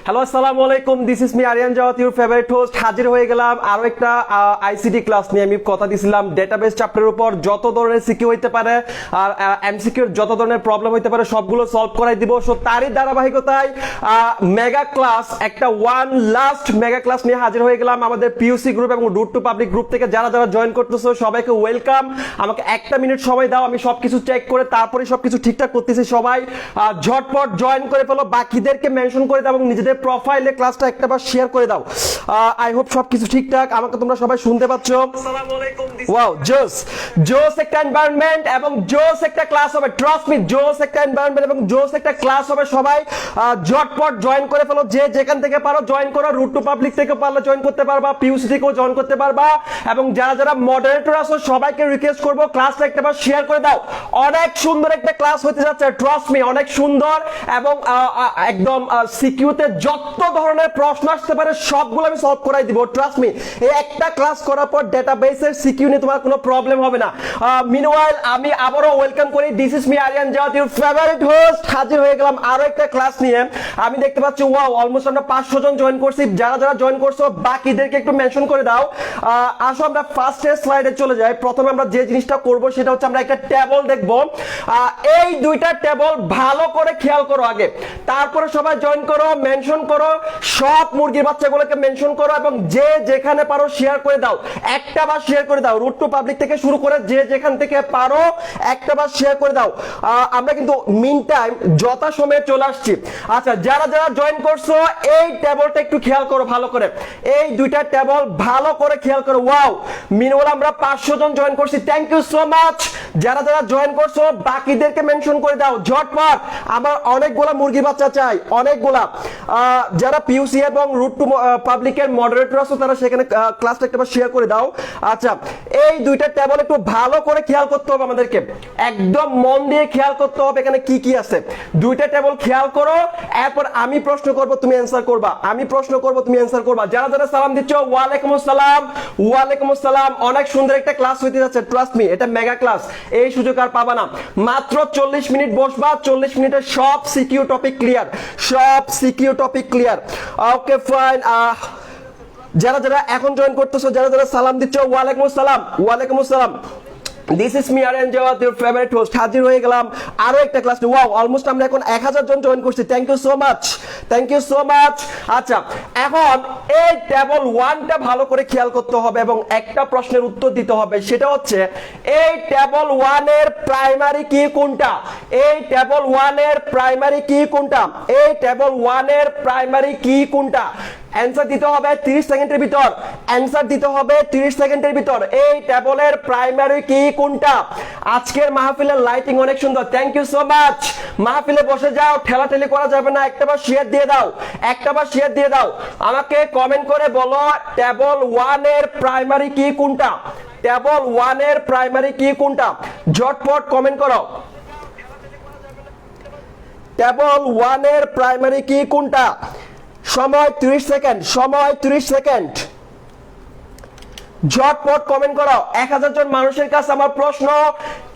Hello আসসালামু আলাইকুম, this is me Arian Jawat, your favourite host. হাজির হয়ে গেলাম আরো একটা আইসিটি ক্লাস নিয়ে। আমি কথা দিয়েছিলাম ডেটাবেস চ্যাপ্টারের উপর যত ধরনের সিকিউ হইতে পারে আর এমসিকিউর যত ধরনের প্রবলেম হইতে পারে সবগুলো সলভ করাই দিব। সো তারই ধারাবাহিকতায় মেগা ক্লাস, একটা ওয়ান লাস্ট মেগা ক্লাস নিয়ে হাজির হয়ে গেলাম। আমাদের পিইউসি গ্রুপ এবং রুট টু পাবলিক গ্রুপ থেকে যারা যারা জয়েন করতেছো সবাইকে ওয়েলকাম। আমাকে একটা মিনিট সময় দাও, আমি সবকিছু চেক করে তারপরে সবকিছু ঠিকঠাক করতেছি। সবাই ঝটপট জয়েন করে ফেলো, বাকিদেরকে মেনশন করে দাও এবং নিজেদের প্রোফাইলে ক্লাসটা একটাবার শেয়ার করে দাও। আই হোপ সবকিছু ঠিকঠাক, আমাকে তোমরা সবাই শুনতে পাচ্ছ। ওয়াও, জোস জোস একটা এনভায়রনমেন্ট এবং জোস একটা ক্লাস হবে। ট্রাস্ট মি, জোস একটা এনভায়রনমেন্ট এবং জোস একটা ক্লাস হবে। সবাই ঝটপট জয়েন করে ফেলো, যে যেখান থেকে পারো জয়েন করো। রুট টু পাবলিক থেকে পারলে জয়েন করতে পারবা, পিইউসি থেকেও জয়েন করতে পারবা। এবং যারা যারা মডারেটর আছো সবাইকে রিকোয়েস্ট করবো ক্লাসটা একটাবার শেয়ার করে দাও। অনেক সুন্দর একটা ক্লাস হতে যাচ্ছে, ট্রাস্ট মি, অনেক সুন্দর। এবং একদম সিকিউতে যত ধরনের প্রশ্ন আসতে পারে সবগুলো আমি সলভ করাই দিব। ট্রাস্ট মি, এই একটা ক্লাস করার পর ডেটাবেসের সিকিউ নিয়ে তোমার কোনো প্রবলেম হবে না। মিনওয়াইল আমি আবারও ওয়েলকাম করি, this is me Arian Jawat, your favourite host. হাজির হয়ে গেলাম আরো একটা ক্লাস নিয়ে। আমি দেখতে পাচ্ছি ওয়াও, অলমোস্ট আমরা 500 জন জয়েন করছি। যারা যারা জয়েন করছো বাকিদেরকে একটু মেনশন করে দাও। আসো আমরা ফার্স্ট স্লাইডে চলে যাই। প্রথমে আমরা যে জিনিসটা করব সেটা হচ্ছে আমরা একটা টেবল দেখব। এই দুইটা টেবল ভালো করে খেয়াল করো আগে, তারপরে সবাই জয়েন করো, মেনশন করো, সব মুরগির বাচ্চাগুলোকে মেনশন করো এবং যে যেখানে পারো শেয়ার করে দাও। একটা বার শেয়ার করে দাও, রুট টু পাবলিক থেকে শুরু করে যে যেখান থেকে পারো একটা বার শেয়ার করে দাও। আমরা কিন্তু মিন টাইম যথাসময়ে চলে আসছি। আচ্ছা, যারা যারা জয়েন করছো এই টেবলটা একটু খেয়াল করো ভালো করে, এই দুইটা টেবল ভালো করে খেয়াল করো। ওয়াও, মিনওয়াল আমরা 500 জন জয়েন করছি, থ্যাংক ইউ সো মাচ। যারা যারা জয়েন করছো বাকিদেরকে মেনশন করে দাও ঝটপট। আমার অনেকগুলা মুরগি বাচ্চা চাই, অনেকগুলা। যারা পিইউসি এবং রুট টু পাবলিকের মডারেটর আছো তারা সেখানে ক্লাসটা একবার শেয়ার করে দাও। আচ্ছা, এই দুইটা টেবল একটু ভালো করে খেয়াল করতে হবে আমাদেরকে, একদম মন দিয়ে খেয়াল করতে হবে এখানে কি কি আছে। দুইটা টেবল খেয়াল করো, এরপর আমি প্রশ্ন করব তুমি অ্যানসার করবা, আমি প্রশ্ন করব তুমি অ্যানসার করবা। যারা যারা সালাম দিচ্ছ ওয়ালাইকুম আসসালাম, ওয়ালাইকুম আসসালাম। অনেক সুন্দর একটা ক্লাস হইতে যাচ্ছে, ট্রাস্ট মি, এটা মেগা ক্লাস, এই সুযোগ আর পাবা না। মাত্র 40 মিনিট বসবা, 40 মিনিটে সব সিকিউ টপিক ক্লিয়ার, সব CQ topic clear. Okay fine. যারা যারা এখন জয়েন করতেছো, যারা যারা সালাম দিচ্ছ ওয়ালাইকুম আসসালাম, ওয়ালাইকুম আসসালাম। This is me Arian Jawat, your favourite host. হাজির হয়ে গেলাম আরো একটা ক্লাস নিয়ে। ওয়াও, অলমোস্ট আমরা এখন 1000 জন জয়েন করছি, thank you so much, thank you so much. আচ্ছা, এখন এই টেবল 1টা ভালো করে খেয়াল করতে হবে এবং একটা প্রশ্নের উত্তর দিতে হবে। সেটা হচ্ছে এই টেবল 1 এর প্রাইমারি কি কোনটা, এই টেবল 1 এর প্রাইমারি কি কোনটা, এই টেবল 1 এর প্রাইমারি কি কোনটা। অ্যানসার দিতে হবে 30 সেকেন্ডের ভিতর, অ্যানসার দিতে হবে 30 সেকেন্ডের ভিতর। এই টেবলের প্রাইমারি কি কোনটা। আজকের মাহফিলের লাইটিং অনেক সুন্দর, থ্যাংক ইউ সো মাচ। মাহফিলে বসে যাও, ঠেলাঠেলি করা যাবে না, একটাবার শেয়ার দিয়ে দাও, একটাবার শেয়ার দিয়ে দাও। আমাকে কমেন্ট করে বলো টেবল 1 এর প্রাইমারি কি কোনটা, টেবল 1 এর প্রাইমারি কি কোনটা, ঝটপট কমেন্ট করো। টেবল 1 এর প্রাইমারি কি কোনটা। সময় 30 সেকেন্ড, সময় 30 সেকেন্ড, ঝটপট কমেন্ট করো। 1000 জন মানুষের কাছে আমার প্রশ্ন,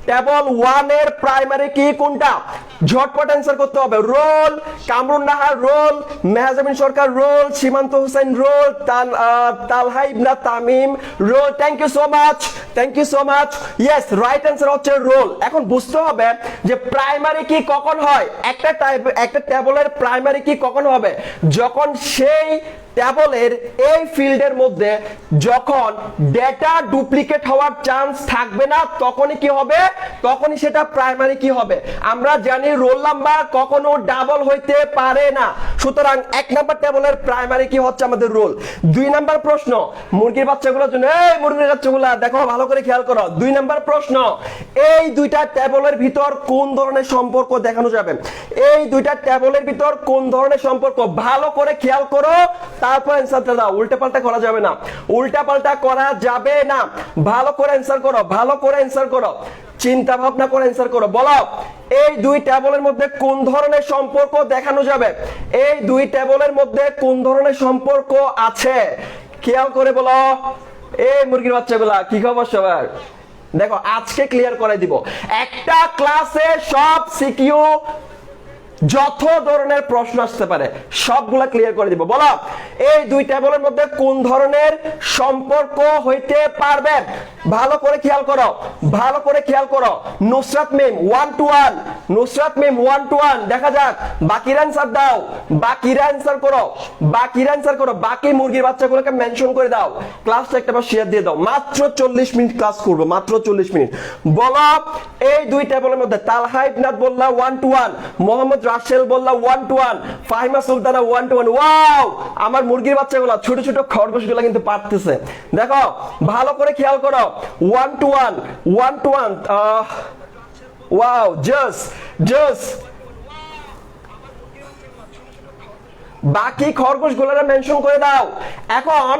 টেবল 1 এর প্রাইমারি কি কোনটা, ঝটপট অ্যানসার করতে হবে। Roll Kamrun Nahar, roll Mehjabin Sarkar, roll Simanta Hossain, roll Talha Ibna Tamim, roll. Thank you so much, thank you so much. Yes, right answer হচ্ছে রোল। এখন বুঝতে হবে যে প্রাইমারি কি কখন হয়, একটা টেবলের প্রাইমারি কি কখন হবে, যখন সেই টেবলের এই ফিল্ডের মধ্যে যখন ডেটা ডুপ্লিকেট হওয়ার চান্স থাকবে না তখনই কি হবে, তখনই সেটা প্রাইমারি কি হবে। আমরা জানি রোল নাম্বার কখনো ডাবল হইতে পারে না, সুতরাং 1 নাম্বার টেবলের প্রাইমারি কি হচ্ছে আমাদের রোল। 2 নাম্বার প্রশ্ন, মুরগির বাচ্চাগুলোর জন্য, এই মুরগির বাচ্চাগুলো দেখো ভালো করে খেয়াল করো। 2 নাম্বার প্রশ্ন, এই দুইটা টেবলের ভিতর কোন ধরনের সম্পর্ক দেখানো যাবে, এই দুইটা টেবলের ভিতর কোন ধরনের সম্পর্ক, ভালো করে খেয়াল করো, তারপর অ্যানসারটা দাও। উল্টা পাল্টা করা যাবে না, উল্টা পাল্টা করা যাবে না। ভালো করে অ্যানসার করো, ভালো করে অ্যানসার করো, চিন্তা ভাবনা করে অ্যানসার করো। বলো এই দুই টেবলের মধ্যে কোন ধরনের সম্পর্ক দেখানো যাবে, এই দুই টেবলের মধ্যে কোন ধরনের সম্পর্ক আছে, খেয়াল করে বলো। এই মুরগির বাচ্চাগুলা কি খবর সবার, দেখো আজকে ক্লিয়ার করে দিব। একটা ক্লাসে সব সিকিউ যত ধরনের প্রশ্ন আসতে পারে সবগুলা ক্লিয়ার করে দিব। বলো এই দুই টেবলের মধ্যে কোন ধরনের সম্পর্ক হইতে পারবে? ভালো করে খেয়াল করো, ভালো করে খেয়াল করো। নুসরাত মিম 1 to 1, নুসরাত মিম 1 to 1। দেখা যাক বাকির অ্যান্সার দাও, বাকির অ্যান্সার করো, বাকির অ্যান্সার করো। বাকি মুরগির বাচ্চাগুলোকে মেনশন করে দাও, ক্লাসটা একটা বার শেয়ার দিয়ে দাও। মাত্র 40 মিনিট ক্লাস করব, মাত্র 40 মিনিট। বলো এই দুই টেবলের মধ্যে তালহা ইবনাত বললা 1 to 1, মোহাম্মদ রাসেল বললা 1 to 1, Fahima Sultana 1 to 1। Wow, আমার মুরগির বাচ্চাগুলো ছোট ছোট খরগোশগুলো কিন্তু পারতেছে। দেখো ভালো করে খেয়াল করো, 1 to 1, 1 to 1। ওয়াও, জাস্ট বাকি খরগোশগুলোরা মেনশন করে দাও। এখন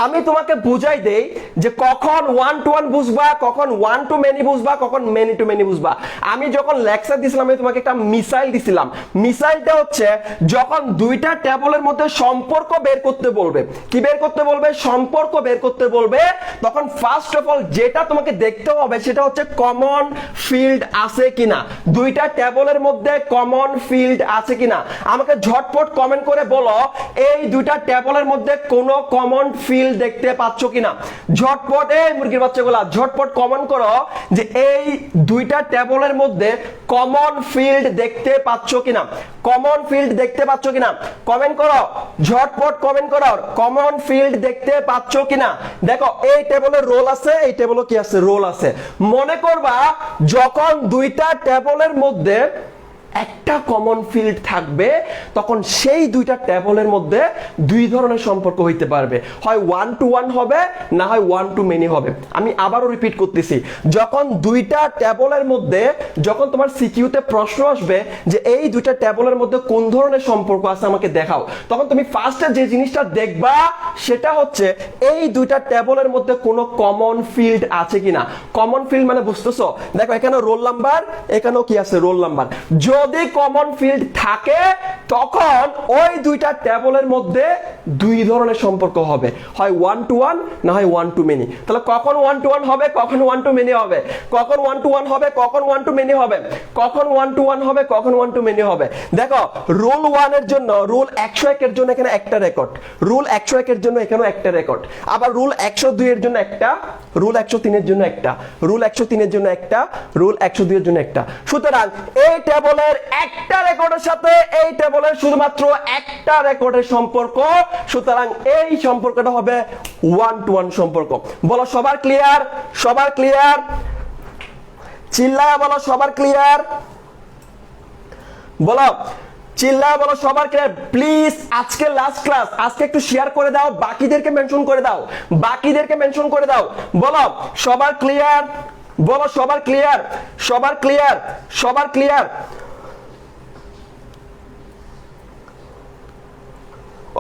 আমি তোমাকে বুঝাই দেই যে কখন 1 to 1 বুঝবা, কখন 1 to many বুঝবা, কখন many to many বুঝবা। আমি যখন লেকচার দিছিলাম আমি তোমাকে একটা মিসাইল দিছিলাম। মিসাইলটা হচ্ছে যখন দুইটা টেবলের মধ্যে সম্পর্ক বের করতে বলবে। কি বের করতে বলবে? সম্পর্ক বের করতে বলবে। তখন ফার্স্ট অফ অল যেটা তোমাকে দেখতে হবে সেটা হচ্ছে কমন ফিল্ড আছে কিনা, দুইটা টেবলের মধ্যে কমন ফিল্ড আছে কিনা। আমাকে ঝটপট কমেন্ট করে বলো এই দুইটা টেবলের মধ্যে কোনো কমন ফিল্ড দেখতে পাচ্ছ কিনা। ঝটপট এই মুরগির বাচ্চাগুলা ঝটপট কমেন্ট করো যে এই দুইটা টেবলের মধ্যে কমন ফিল্ড দেখতে পাচ্ছ কিনা, কমন ফিল্ড দেখতে পাচ্ছ কিনা। কমেন্ট করো, ঝটপট কমেন্ট করো, কমন ফিল্ড দেখতে পাচ্ছ কিনা। দেখো এই টেবলের রোল আছে, এই টেবলও কি আছে? রোল আছে। মনে করবা যখন দুইটা টেবলের মধ্যে একটা কমন ফিল্ড থাকবে তখন সেই দুইটা টেবলের মধ্যে দুই ধরনের সম্পর্ক হইতে পারবে, হয় 1 to 1 হবে, না হয় 1 to many হবে। আমি আবারও রিপিট করতেছি, যখন দুইটা টেবলের মধ্যে, যখন তোমার সিকিউতে প্রশ্ন আসবে যে এই দুইটা টেবলের মধ্যে কোন ধরনের সম্পর্ক আছে আমাকে দেখাও, তখন তুমি ফার্স্টে যে জিনিসটা দেখবা সেটা হচ্ছে এই দুইটা টেবলের মধ্যে কোনো কমন ফিল্ড আছে কিনা। কমন ফিল্ড মানে বুঝতেছো? দেখো এখানে রোল নাম্বার, এখানেও কি আছে? Roll number. যদি কমন ফিল্ড থাকে তখন ওই দুইটা টেবলের মধ্যে দুই ধরনের সম্পর্ক হবে, হয় 1 to 1, না হয় 1 to many। তাহলে কখন 1 to 1 হবে, কখন 1 to many হবে, কখন 1 to 1 হবে, কখন 1 to many হবে, কখন 1 to 1 হবে, কখন 1 to many হবে। দেখো রুল 1 এর জন্য, রুল 101 এর জন্য এখানে একটা রেকর্ড, রুল 101 এর জন্য এখানেও একটা রেকর্ড, আবার রুল 102 এর জন্য একটা, রুল 103 এর জন্য একটা, রুল 103 এর জন্য একটা, রুল 102 এর জন্য একটা। সুতরাং এই টেবলের একটা রেকর্ডের সাথে এই টেবলের শুধুমাত্র একটা রেকর্ডের সম্পর্ক, সুতরাং এই সম্পর্কটা হবে 1 to 1 সম্পর্ক। বলো সবার ক্লিয়ার? সবার ক্লিয়ার? চিল্লায় বলো সবার ক্লিয়ার? বলো চিল্লায় বলো সবার ক্লিয়ার? প্লিজ আজকে লাস্ট ক্লাস, আজকে একটু শেয়ার করে দাও, বাকিদেরকে মেনশন করে দাও, বাকিদেরকে মেনশন করে দাও। বলো সবার ক্লিয়ার? বলো সবার ক্লিয়ার? সবার ক্লিয়ার? সবার ক্লিয়ার?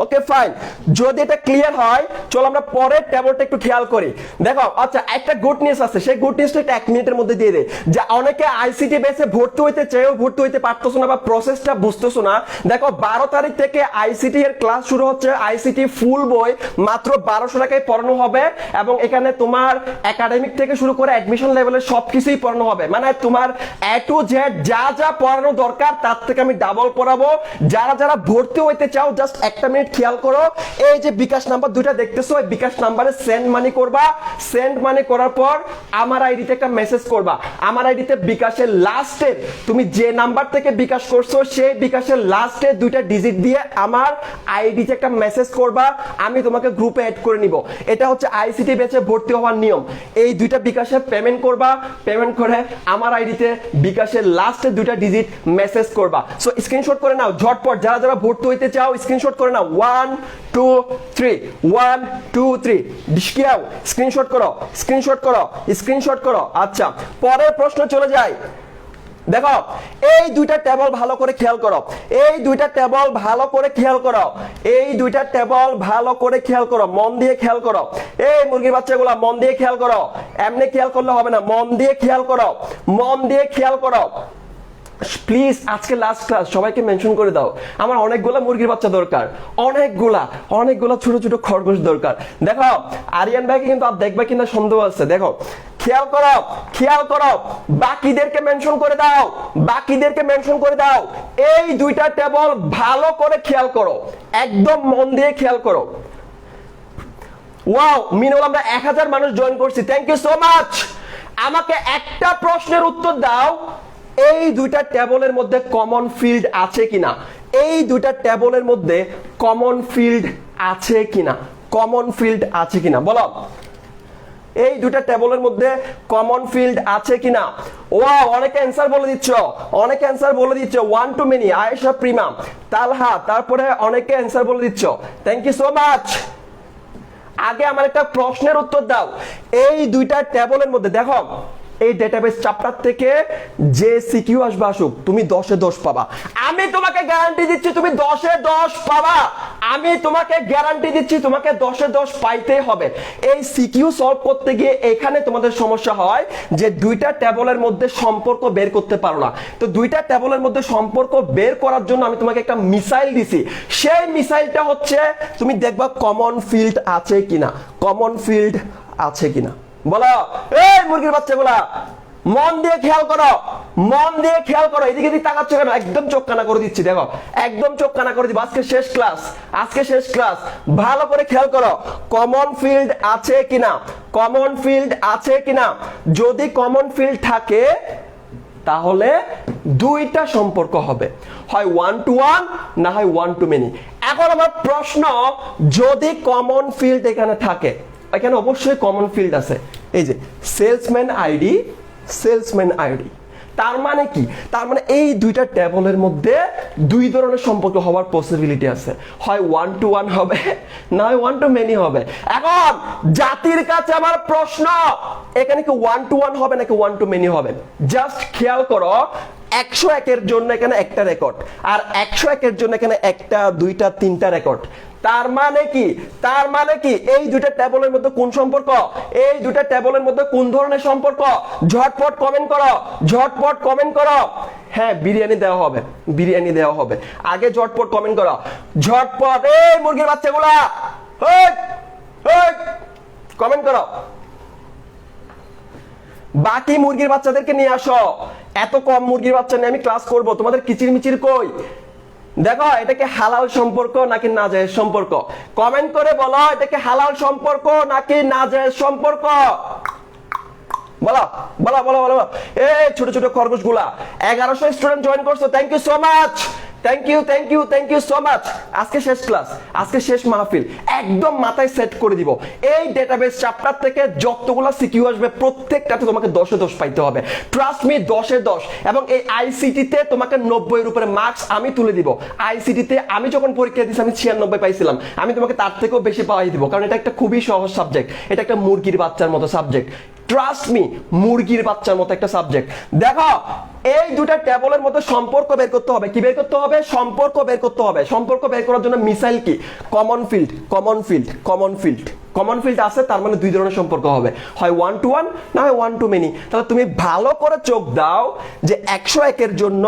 Okay fine. যদি এটা ক্লিয়ার হয় চলো আমরা পরের টেবলটা একটু খেয়াল করি। দেখো আচ্ছা একটা গুড নিউজ আছে, সেই গুড নিউজটা একটা 1 মিনিটের মধ্যে দিয়ে দে। যে অনেকে আইসিটি বেসে ভর্তি হইতে চাইও ভর্তি হইতে পারতেছো না বা প্রসেসটা বুঝতেছো না। দেখো 12 তারিখ থেকে আইসিটি এর ক্লাস শুরু হচ্ছে। আইসিটি ফুল বই মাত্র 1200 টাকায় পড়ানো হবে এবং এখানে তোমার একাডেমিক থেকে শুরু করে অ্যাডমিশন লেভেলের সবকিছুই পড়ানো হবে। মানে তোমার A to Z যা যা পড়ানো দরকার তার থেকে আমি ডাবল পড়াবো। যারা যারা ভর্তি হইতে চাও জাস্ট একটা মিনিট খেয়াল করো, এই যে বিকাশ নাম্বার দুইটা দেখতেছো, এই বিকাশ নাম্বারে সেন্ড মানি করবা। সেন্ড মানি করার পর আমার আইডিতে একটা মেসেজ করবা। আমার আইডিতে বিকাশের লাস্টে তুমি যে নাম্বার থেকে বিকাশ করছো সেই বিকাশের লাস্টে দুইটা ডিজিট দিয়ে আমার আইডিতে একটা মেসেজ করবা, আমি তোমাকে গ্রুপে অ্যাড করে নিব। এটা হচ্ছে আইসিটি ব্যাচে ভর্তি হওয়ার নিয়ম। এই দুইটা বিকাশে পেমেন্ট করবা, পেমেন্ট করে আমার আইডিতে বিকাশের লাস্টে দুইটা ডিজিট মেসেজ করবা। সো স্ক্রিনশট করে নাও ঝটপট, যারা যারা ভর্তি হইতে চাও স্ক্রিনশট করে নাও। 1 2 3 1 2 3 ডিসকিয়াও স্ক্রিনশট করো, স্ক্রিনশট করো, স্ক্রিনশট করো। আচ্ছা পরের প্রশ্ন চলে যায়। দেখো এই দুইটা টেবল ভালো করে খেয়াল করো, এই দুইটা টেবল ভালো করে খেয়াল করো, এই দুইটা টেবল ভালো করে খেয়াল করো, মন দিয়ে খেয়াল করো। এই মুরগির বাচ্চাগুলো মন দিয়ে খেয়াল করো, এমনি খেয়াল করলে হবে না, মন দিয়ে খেয়াল করো, মন দিয়ে খেয়াল করো। প্লিজ আজকে লাস্ট ক্লাস, সবাইকে মেনশন করে দাও। আমার অনেকগুলা মুরগির বাচ্চা দরকার, অনেকগুলা ছোট ছোট খরগোশ দরকার। দেখো আরিয়ান ভাইকে কিন্তু আর দেখবে কিনা সন্দেহ আছে। দেখো খেয়াল করো, খেয়াল করো, বাকিদেরকে মেনশন করে দাও, বাকিদেরকে মেনশন করে দাও। এই দুইটা টেবল ভালো করে খেয়াল করো, একদম মন দিয়ে খেয়াল করো। ওয়াও মিনুল, আমরা 1000 মানুষ জয়েন করছি, থ্যাংক ইউ সো মাচ। আমাকে একটা প্রশ্নের উত্তর দাও, এই দুইটা টেবলের মধ্যে কমন ফিল্ড আছে কিনা, এই দুইটা টেবলের মধ্যে কমন ফিল্ড আছে কিনা, কমন ফিল্ড আছে কিনা বলো, এই দুইটা টেবলের মধ্যে কমন ফিল্ড আছে কিনা। ওয়াও অনেকে অ্যান্সার বলে দিচ্ছ, অনেকে অ্যান্সার বলে দিচ্ছ, one two many, Ayesha, Prima, Talha, তারপরে অনেকে অ্যান্সার বলে দিচ্ছ, থ্যাংক ইউ সো মাচ। আগে আমার একটা প্রশ্নের উত্তর দাও, এই দুইটা টেবলের মধ্যে দেখো, এই ডেটাবেস চ্যাপ্টার থেকে যে সিকিউ আসবে আসুক, তুমি 10 এ 10 পাবা, আমি তোমাকে গ্যারান্টি দিচ্ছি তুমি 10 এ 10 পাবা, আমি তোমাকে গ্যারান্টি দিচ্ছি তোমাকে 10 এ 10 পাইতেই হবে। এই সিকিউ সলভ করতে গিয়ে এখানে তোমাদের সমস্যা হয় যে দুইটা টেবলের মধ্যে সম্পর্ক বের করতে পারো না। তো দুইটা টেবলের মধ্যে সম্পর্ক বের করার জন্য আমি তোমাকে একটা মিসাইল দিছি, সেই মিসাইলটা হচ্ছে তুমি দেখবা কমন ফিল্ড আছে কিনা, কমন ফিল্ড আছে কিনা। বলো এই মুরগির বাচ্চাগুলা, মন দিয়ে খেয়াল করো, মন দিয়ে খেয়াল করো, এদিকে দিকে তাকাচ্ছ কেন, একদম চোখ কানা করে দিচ্ছি, দেখো একদম চোখ কানা করে দিব, আজকে শেষ ক্লাস, আজকে শেষ ক্লাস, ভালো করে খেয়াল করো কমন ফিল্ড আছে কিনা, কমন ফিল্ড আছে কিনা। যদি কমন ফিল্ড থাকে তাহলে দুইটা সম্পর্ক হবে, হয় 1 to 1 না হয় 1 to many। এখন আমার প্রশ্ন, যদি কমন ফিল্ড এখানে থাকে, এখানে অবশ্যই কমন ফিল্ড আছে, এই যে সেলসম্যান আইডি, সেলসম্যান আইডি, তার মানে কি, তার মানে এই দুইটা টেবলের মধ্যে দুই ধরনের সম্পর্ক হওয়ার পসিবিলিটি আছে, হয় 1 to 1 হবে না হয় 1 to many হবে। এখন জাতির কাছে আমার প্রশ্ন, এখানে কি 1 to 1 হবে নাকি 1 to many হবে? জাস্ট খেয়াল করো, 101 এর জন্য এখানে একটা রেকর্ড, আর 101 এর জন্য এখানে একটা, দুইটা, তিনটা রেকর্ড। তার মানে কি, তার মানে কি, এই দুইটা টেবলের মধ্যে কোন সম্পর্ক, এই দুইটা টেবলের মধ্যে কোন ধরনের সম্পর্ক? ঝটপট কমেন্ট করো, ঝটপট কমেন্ট করো। হ্যাঁ বিরিয়ানি দেওয়া হবে, বিরিয়ানি দেওয়া হবে, আগে ঝটপট কমেন্ট করো, ঝটপট। এই মুরগির বাচ্চাগুলা, কমেন্ট করো, বাকি মুরগির বাচ্চাদেরকে নিয়ে আসো। এত কম মুরগির বাচ্চা নিয়ে আমি ক্লাস করব, তোমাদের কিচির মিচির কই? দেখো এটা কি হালাল সম্পর্ক নাকি নাজায়েজ সম্পর্ক? কমেন্ট করে বলো, এটা কি হালাল সম্পর্ক নাকি নাজায়েজ সম্পর্ক? বলো বলো বলো বলো। এই ছোট ছোট খরগোশ গুলা, 1100 স্টুডেন্ট জয়েন করছো, thank you so much, thank you thank you thank you so much. আজকে শেষ ক্লাস, আজকে শেষ মাহফিল, একদম মাথায় সেট করে দিব। এই ডেটাবেস চ্যাপ্টার থেকে যতগুলো সিকিউ আসবে প্রত্যেকটাতে তোমাকে 10 এ 10 পাইতে হবে, ট্রাস্ট মি, 10 এ 10। এবং এই আইসিটি তে তোমাকে 90 এর উপরে মার্কস আমি তুলে দিব। আইসিটি তে আমি যখন পরীক্ষা দিয়েছি আমি 96 পাইছিলাম, আমি তোমাকে তার থেকেও বেশি পাওয়াই দিব, কারণ এটা একটা খুবই সহজ সাবজেক্ট, এটা একটা মুরগির বাচ্চার মতো সাবজেক্ট, ট্রাস্ট মি, মুরগির বাচ্চার মতো একটা সাবজেক্ট। দেখো এই দুটা টেবলের মধ্যে সম্পর্ক বের করতে হবে, কি বের করতে হবে? সম্পর্ক বের করতে হবে। সম্পর্ক বের করার জন্য মিসাইল কি? Common field, common field, common field, common field আছে, তার মানে দুই ধরনের সম্পর্ক হবে, হয় 1 to 1 না হয় 1 to many। তাহলে তুমি ভালো করে চোখ দাও যে 101 এর জন্য,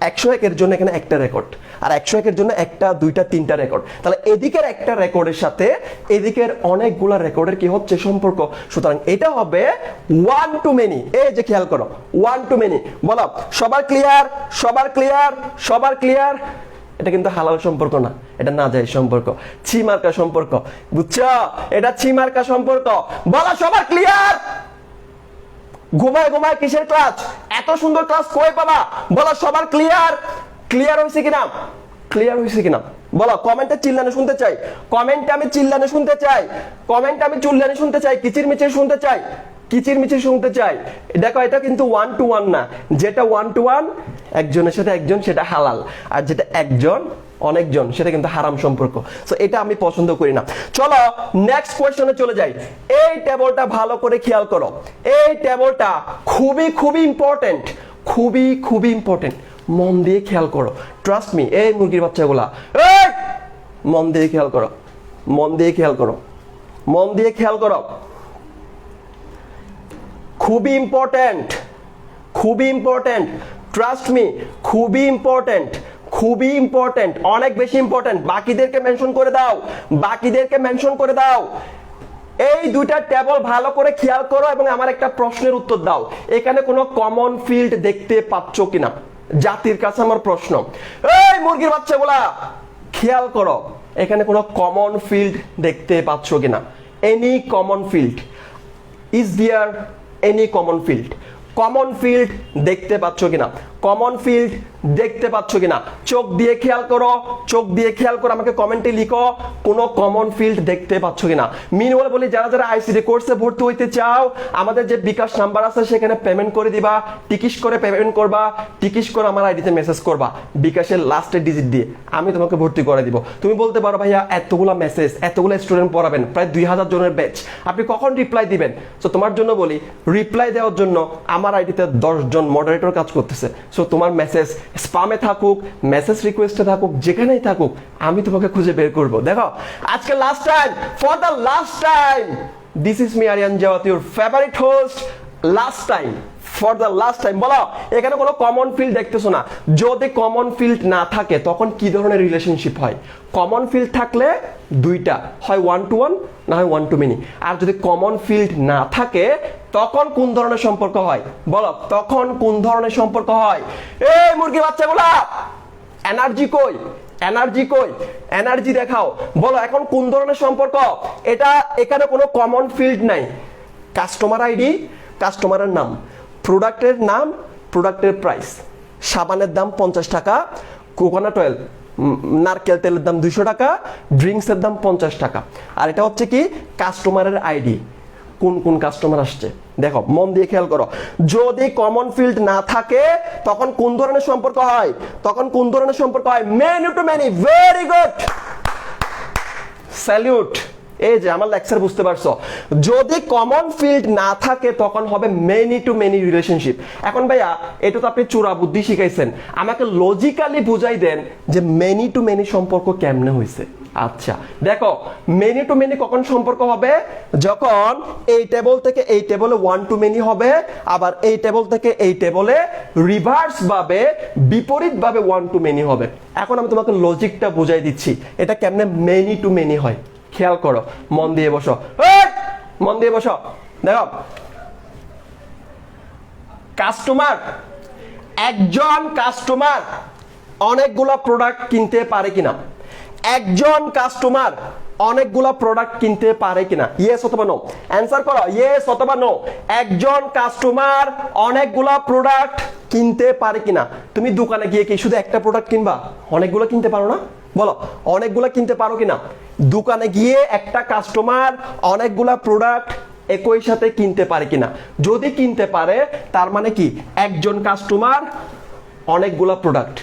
101 এর জন্য এখানে একটা রেকর্ড, আর 101 এর জন্য একটা, দুইটা, তিনটা রেকর্ড। তাহলে এদিকের একটা রেকর্ডের সাথে এদিকের অনেকগুলা রেকর্ডের কি হচ্ছে? সম্পর্ক। সুতরাং এটা হবে 1 to many। এই যে খেয়াল করো, 1 to many। বলো সবার ক্লিয়ার, সবার ক্লিয়ার, সবার ক্লিয়ার? এটা কিন্তু হালাল সম্পর্ক না, এটা নাজায়েজ সম্পর্ক, ছিমার্কা সম্পর্ক, বুঝছো? এটা ছিমার্কা সম্পর্ক। বলো সবার ক্লিয়ার? ঘুমায় ঘুমায় কিসের ক্লাস? এত সুন্দর ক্লাস কই পাবা? বলো সবার ক্লিয়ার? ক্লিয়ার হয়েছে কিনা? ক্লিয়ার হয়েছে কিনা বলো? কমেন্টে চিল্লানে শুনতে চাই, কমেন্টে আমি চিল্লানে শুনতে চাই, কমেন্টে আমি চিল্লানে শুনতে চাই, কিচির মিচির শুনতে চাই, কিচির মিচির শুনতে চাই। দেখো এটা কিন্তু 1 to 1 না, যেটা 1 to 1 একজনের সাথে একজন সেটা হালাল, আর যেটা একজন অনেকজন সেটা কিন্তু হারাম সম্পর্ক। সো এটা আমি পছন্দ করি না। চলো নেক্সট কোয়েশ্চনে চলে যাই। এই টেবলটা ভালো করে খেয়াল করো, এই টেবলটা খুবই খুবই ইম্পর্টেন্ট, খুবই খুবই ইম্পর্টেন্ট, মন দিয়ে খেয়াল করো, ট্রাস্ট মি। এই মুরগির বাচ্চাগুলা, এই মন দিয়ে খেয়াল করো, মন দিয়ে খেয়াল করো, মন দিয়ে খেয়াল করো, খুবই ইম্পর্টেন্ট, খুবই ইম্পর্টেন্ট, ট্রাস্ট মি, খুবই ইম্পর্টেন্ট, খুবই ইম্পর্টেন্ট, অনেক বেশি ইম্পর্টেন্ট। বাকিদেরকে মেনশন করে দাও, বাকিদেরকে মেনশন করে দাও। এই এই দুইটা টেবল ভালো করে খেয়াল করো এবং আমার একটা প্রশ্নের উত্তর দাও, এখানে কোনো কমন ফিল্ড দেখতে পাচ্ছ কিনা? জাতির কাছে আমার প্রশ্ন, এই মুরগির বাচ্চাগুলা খেয়াল করো, এখানে কোনো কমন ফিল্ড দেখতে পাচ্ছ কিনা? Any common field, is there any common field? Common field দেখতে পাচ্ছ কিনা? কমন ফিল্ড দেখতে পাচ্ছ কিনা? চোখ দিয়ে খেয়াল করো, চোখ দিয়ে খেয়াল করো, আমাকে কমেন্টে লিখো কোনো কমন ফিল্ড দেখতে পাচ্ছ কিনা। মিনওয়াল বলি, যারা যারা আইসিটি কোর্সে ভর্তি হইতে চাও, আমাদের যে বিকাশ নাম্বার আছে সেখানে পেমেন্ট করে দিবা, টিকিস করে পেমেন্ট করবা, টিকিস করে আমার আইডিতে মেসেজ করবা বিকাশের লাস্টের ডিজিট দিয়ে, আমি তোমাকে ভর্তি করে দিব। তুমি বলতে পারো ভাইয়া এতগুলো মেসেজ, এতগুলো স্টুডেন্ট পড়াবেন, প্রায় 2000 জনের ব্যাচ, আপনি কখন রিপ্লাই দিবেন? সো তোমার জন্য বলি, রিপ্লাই দেওয়ার জন্য আমার আইডিতে 10 জন মডারেটর কাজ করতেছে। সো তোমার মেসেজ স্প্যামে থাকুক, মেসেজ রিকোয়েস্টে থাকুক, যেখানেই থাকুক, আমি তোমাকে খুঁজে বের করব। দেখো আজকে last time, for the last time, this is me Arian Jawat, your favourite host. Last time, for the last time, বলো এখানে কোনো কমন ফিল্ড দেখতেছো না? যদি কমন ফিল্ড না থাকে তখন কি ধরনের রিলেশনশিপ হয়? কমন ফিল্ড থাকলে দুইটা হয়, 1 to 1 না হয় 1 to many। আর যদি কমন ফিল্ড না থাকে তখন কোন ধরনের সম্পর্ক হয়? বলো তখন কোন ধরনের সম্পর্ক হয়? এই মুরগি বাচ্চাগুলা, এনার্জি কই? এনার্জি কই? এনার্জি দেখাও। বলো এখন কোন ধরনের সম্পর্ক এটা? এখানে কোনো কমন ফিল্ড নাই। কাস্টমার আইডি, কাস্টমারের নাম, প্রোডাক্টের নাম, প্রোডাক্টের প্রাইস, সাবানের দাম 50 টাকা, কোকোনাট অয়েল নারকেল তেলের দাম 200 টাকা, ড্রিঙ্কসের দাম 50 টাকা। আর এটা হচ্ছে কি কাস্টমারের আইডি, কোন কোন কাস্টমার আসছে। দেখো মন দিয়ে খেয়াল করো, যদি কমন ফিল্ড না থাকে তখন কোন ধরনের সম্পর্ক হয়? তখন কোন ধরনের সম্পর্ক হয়? Many two many. Very good, salute. এই যে আমার লেকচার বুঝতে পারছো, যদি কমন ফিল্ড না থাকে তখন হবে মেনি টু মেনি রিলেশনশিপ। এখন ভাইয়া এটা তো আপনি চোরা বুদ্ধি শিখাইছেন, আমাকে লজিক্যালি বুঝাই দেন যে মেনি টু মেনি সম্পর্ক কেমনে হয়েছে। আচ্ছা দেখো, মেনি টু মেনি কখন সম্পর্ক হবে? যখন এই টেবল থেকে এই টেবলে 1 to many হবে, আবার এই টেবল থেকে এই টেবলে রিভার্স ভাবে, বিপরীত ভাবে 1 to many হবে। এখন আমি তোমাকে লজিকটা বুঝাই দিচ্ছি এটা কেমনে মেনি টু মেনি হয়। খেয়াল করো, মন দিয়ে বসো, মন দিয়ে বসো। দেখো কাস্টমার, একজন কাস্টমার অনেকগুলা প্রোডাক্ট কিনতে পারে কিনা? একজন কাস্টমার অনেকগুলা প্রোডাক্ট কিনতে পারে কিনা? ইয়েস অথবা নো, অ্যানসার করো, ইয়েস অথবা নো। একজন কাস্টমার অনেকগুলা প্রোডাক্ট কিনতে পারে কিনা? তুমি দোকানে গিয়ে কি শুধু একটা প্রোডাক্ট কিনবা? অনেকগুলো কিনতে পারো না? বলো অনেকগুলো কিনতে পারো কিনা? দোকানে গিয়ে একটা কাস্টমার অনেকগুলা প্রোডাক্ট একই সাথে কিনতে পারে কিনা? যদি কিনতে পারে তার মানে কি একজন কাস্টমার অনেকগুলা প্রোডাক্ট,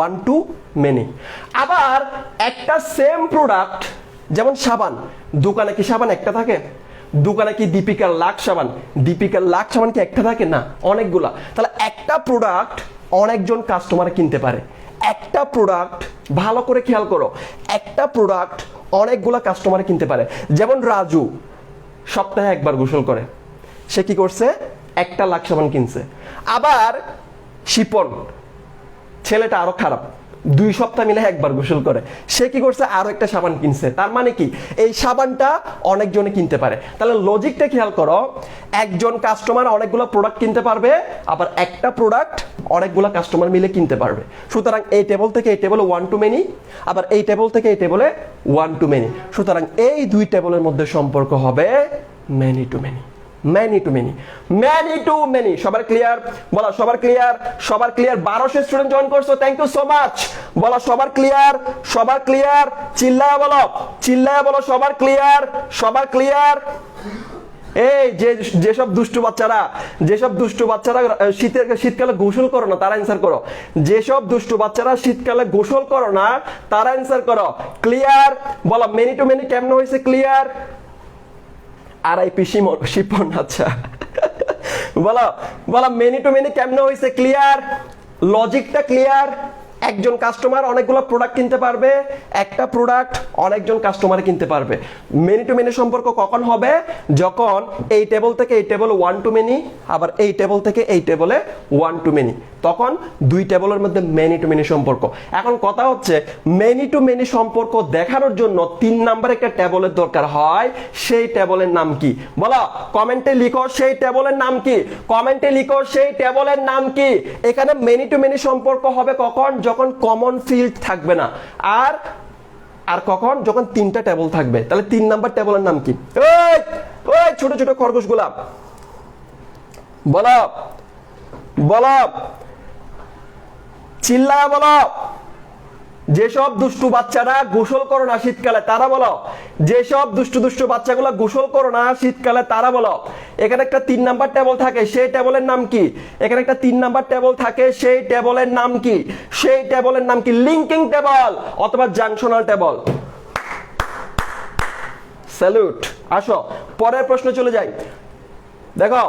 1 to many। আবার একটা সেম প্রোডাক্ট, যেমন সাবান, দোকানে কি সাবান একটা থাকে? দোকানে কি দীপিকার লাক্স সাবান, দীপিকার লাক্স সাবান কি একটা থাকে? না, অনেকগুলা। তাহলে একটা প্রোডাক্ট অনেকজন কাস্টমার কিনতে পারে। একটা প্রোডাক্ট, ভালো করে খেয়াল করো, একটা প্রোডাক্ট অনেকগুলা কাস্টমার কিনতে পারে। যেমন রাজু সপ্তাহে একবার গোসল করে, সে কি করছে? একটা লাক্স সাবান কিনছে। আবার শিপন, ছেলেটা আরো খারাপ, 2 সপ্তাহ মিলে একবার গোসল করে, সে কি করছে? আরো একটা সাবান কিনছে। তার মানে কি এই সাবানটা অনেকজনে কিনতে পারে। তাহলে লজিকটা খেয়াল করো, একজন কাস্টমার অনেকগুলো প্রোডাক্ট কিনতে পারবে, আবার একটা প্রোডাক্ট অনেকগুলো কাস্টমার মিলে কিনতে পারবে। সুতরাং এই টেবল থেকে এই টেবলে 1 to many, আবার এই টেবল থেকে এই টেবলে 1 to many। সুতরাং এই দুই টেবলের মধ্যে সম্পর্ক হবে many two many. Many two many, many two many. সবার ক্লিয়ার? বলো সবার ক্লিয়ার? সবার ক্লিয়ার? 1200 স্টুডেন্ট জয়েন করছো, থ্যাংক ইউ সো মাচ। বলো সবার ক্লিয়ার? সবার ক্লিয়ার? চিল্লায়া বলো, চিল্লায়া বলো সবার ক্লিয়ার? সবার ক্লিয়ার? এই যেসব দুষ্টু বাচ্চারা, যেসব দুষ্টু বাচ্চারা শীতকালে গোসল করো না তারা অ্যান্সার করো। যেসব দুষ্টু বাচ্চারা শীতকালে গোসল করো না তারা অ্যান্সার করো। ক্লিয়ার? বলো মেনি টু মেনি কেমনে হয়েছে? ক্লিয়ার? আরআইপি শিপন, আচ্ছা বলো, বলো মেনি টু মেনি কেমনে হয়েছে? ক্লিয়ার? লজিকটা ক্লিয়ার? একজন কাস্টমার অনেকগুলো প্রোডাক্ট কিনতে পারবে, একটা প্রোডাক্ট অনেকজন কাস্টমার কিনতে পারবে। মেনি টু মেনি সম্পর্ক কখন হবে? যখন এই টেবল থেকে এই টেবল ওয়ান টু মেনি, আবার এই টেবল থেকে এই টেবলে ওয়ান টু মেনি, তখন দুই টেবলের মধ্যে মেনি টু মেনি সম্পর্ক। এখন কথা হচ্ছে মেনি টু মেনি সম্পর্ক দেখানোর জন্য 3 নাম্বার একটা টেবলের দরকার হয়, সেই টেবলের নাম কি? বলো, কমেন্টে লিখো সেই টেবলের নাম কি, কমেন্টে লিখো সেই টেবলের নাম কি। এখানে মেনি টু মেনি সম্পর্ক হবে কখন? যখন কমন ফিল্ড থাকবে না। আর কখন? যখন 3টা টেবল থাকবে। তাহলে 3 নাম্বার টেবলের নাম কি? ওই ওই ছোট ছোট খরগোশগুলা বলো, বলো, চিল্লায় বলো। যেসব দুষ্টু বাচ্চারা গোসল করো না শীতকালে তারা বলো, যেসব দুষ্টু দুষ্টু বাচ্চাগুলো গোসল করো না শীতকালে তারা বলো। এখানে একটা 3 নাম্বার টেবল থাকে, সেই টেবলের নাম কি? এখানে একটা 3 নাম্বার টেবল থাকে, সেই টেবলের নাম কি? সেই টেবলের নাম কি? লিঙ্কিং টেবল অথবা জাংশনাল টেবল। স্যালুট। আসো পরের প্রশ্ন চলে যাই। দেখো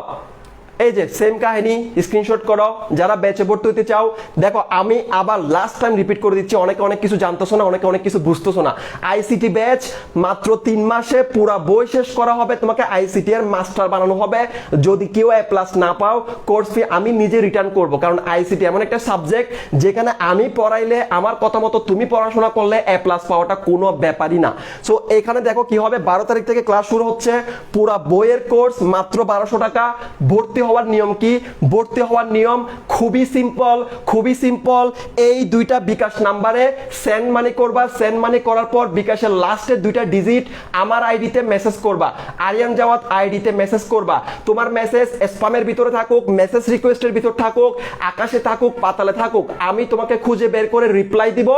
এই যে সেম কাহিনী, স্ক্রিনশট করো যারা ব্যাচে ভর্তি হতে চাও। দেখো আমি আবার লাস্ট টাইম রিপিট করে দিচ্ছি, অনেকে অনেক কিছু জানতেছো না, অনেকে অনেক কিছু বুঝতেছো না। আইসিটি ব্যাচ মাত্র 3 মাসে পুরা বই শেষ করা হবে, তোমাকে আইসিটি এর মাস্টার বানানো হবে। যদি কেউ A+ না পাও, কোর্স ফি আমি নিজে রিটার্ন করব, কারণ আইসিটি এমন একটা সাবজেক্ট যেখানে আমি পড়াইলে আমার কথা মতো তুমি পড়াশোনা করলে A+ পাওয়াটা কোনো ব্যাপারই না। সো এখানে দেখো কি হবে, 12 তারিখ থেকে ক্লাস শুরু হচ্ছে, পুরা বইয়ের কোর্স মাত্র 1200 টাকা। ভর্তি হওয়ার নিয়ম কি? ভর্তি হওয়ার নিয়ম খুবই সিম্পল, খুবই সিম্পল। এই 2টা বিকাশ নাম্বারে সেন্ড মানি করবা, সেন্ড মানি করার পর বিকাশের লাস্টের 2টা ডিজিট আমার আইডিতে মেসেজ করবা, আরিয়ান জাওয়াত আইডিতে মেসেজ করবা। তোমার মেসেজ স্প্যামের ভিতরে থাকুক, মেসেজ রিকোয়েস্টের ভিতর থাকুক, আকাশে থাকুক, পাতালে থাকুক, আমি তোমাকে খুঁজে বের করে রিপ্লাই দিব।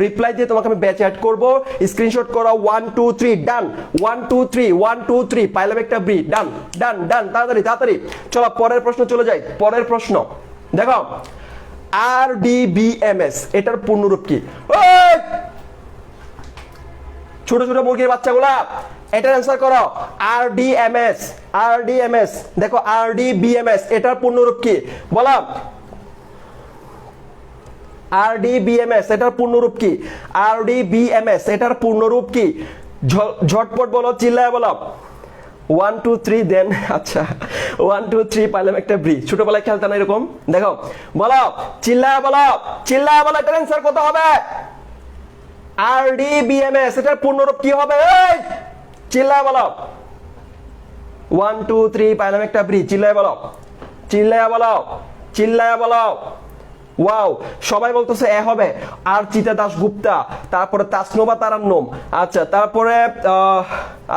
রিপ্লাই দিয়ে তোমাকে আমি ব্যাচে অ্যাড করব। স্ক্রিনশট করো 1 2 3 ডান, 1 2 3 1 2 3 পাইলাম একটা ব্রি, ডান ডান ডান, তাড়াতাড়ি তাড়াতাড়ি। চলো পরের প্রশ্ন চলে যাই। পরের প্রশ্ন দেখো, RDBMS এটার পূর্ণরূপ কি? ছোট ছোট মুরগির বাচ্চাগুলা এটার অ্যান্সার করো। RDMS, RDMS দেখো, RDBMS এটার পূর্ণরূপ কি? বলো, RDBMS এটার পূর্ণরূপ কি? RDBMS এটার পূর্ণরূপ কি? ঝটপট বলো, চিল্লায় বলো। 1 2 3 দেন। আচ্ছা 1 2 3 পাইলাম একটা ব্রি। ছোটবেলায় খেলতে না এরকম? দেখো বলো, চিল্লায় বলো, চিল্লায় বলো, এটার অ্যান্সার কত হবে? RDBMS এটার পূর্ণরূপ কি হবে? এই চিল্লায় বলো। 1 2 3 পাইলাম একটা ব্রি, চিল্লায় বলো, চিল্লায় বলো, চিল্লায় বলো। ওয়াও, সবাই বলতেছে এ হবে। আর চিতা দাশগুপ্তা, তারপরে তাসনোবা তারান্নম। আচ্ছা তারপরে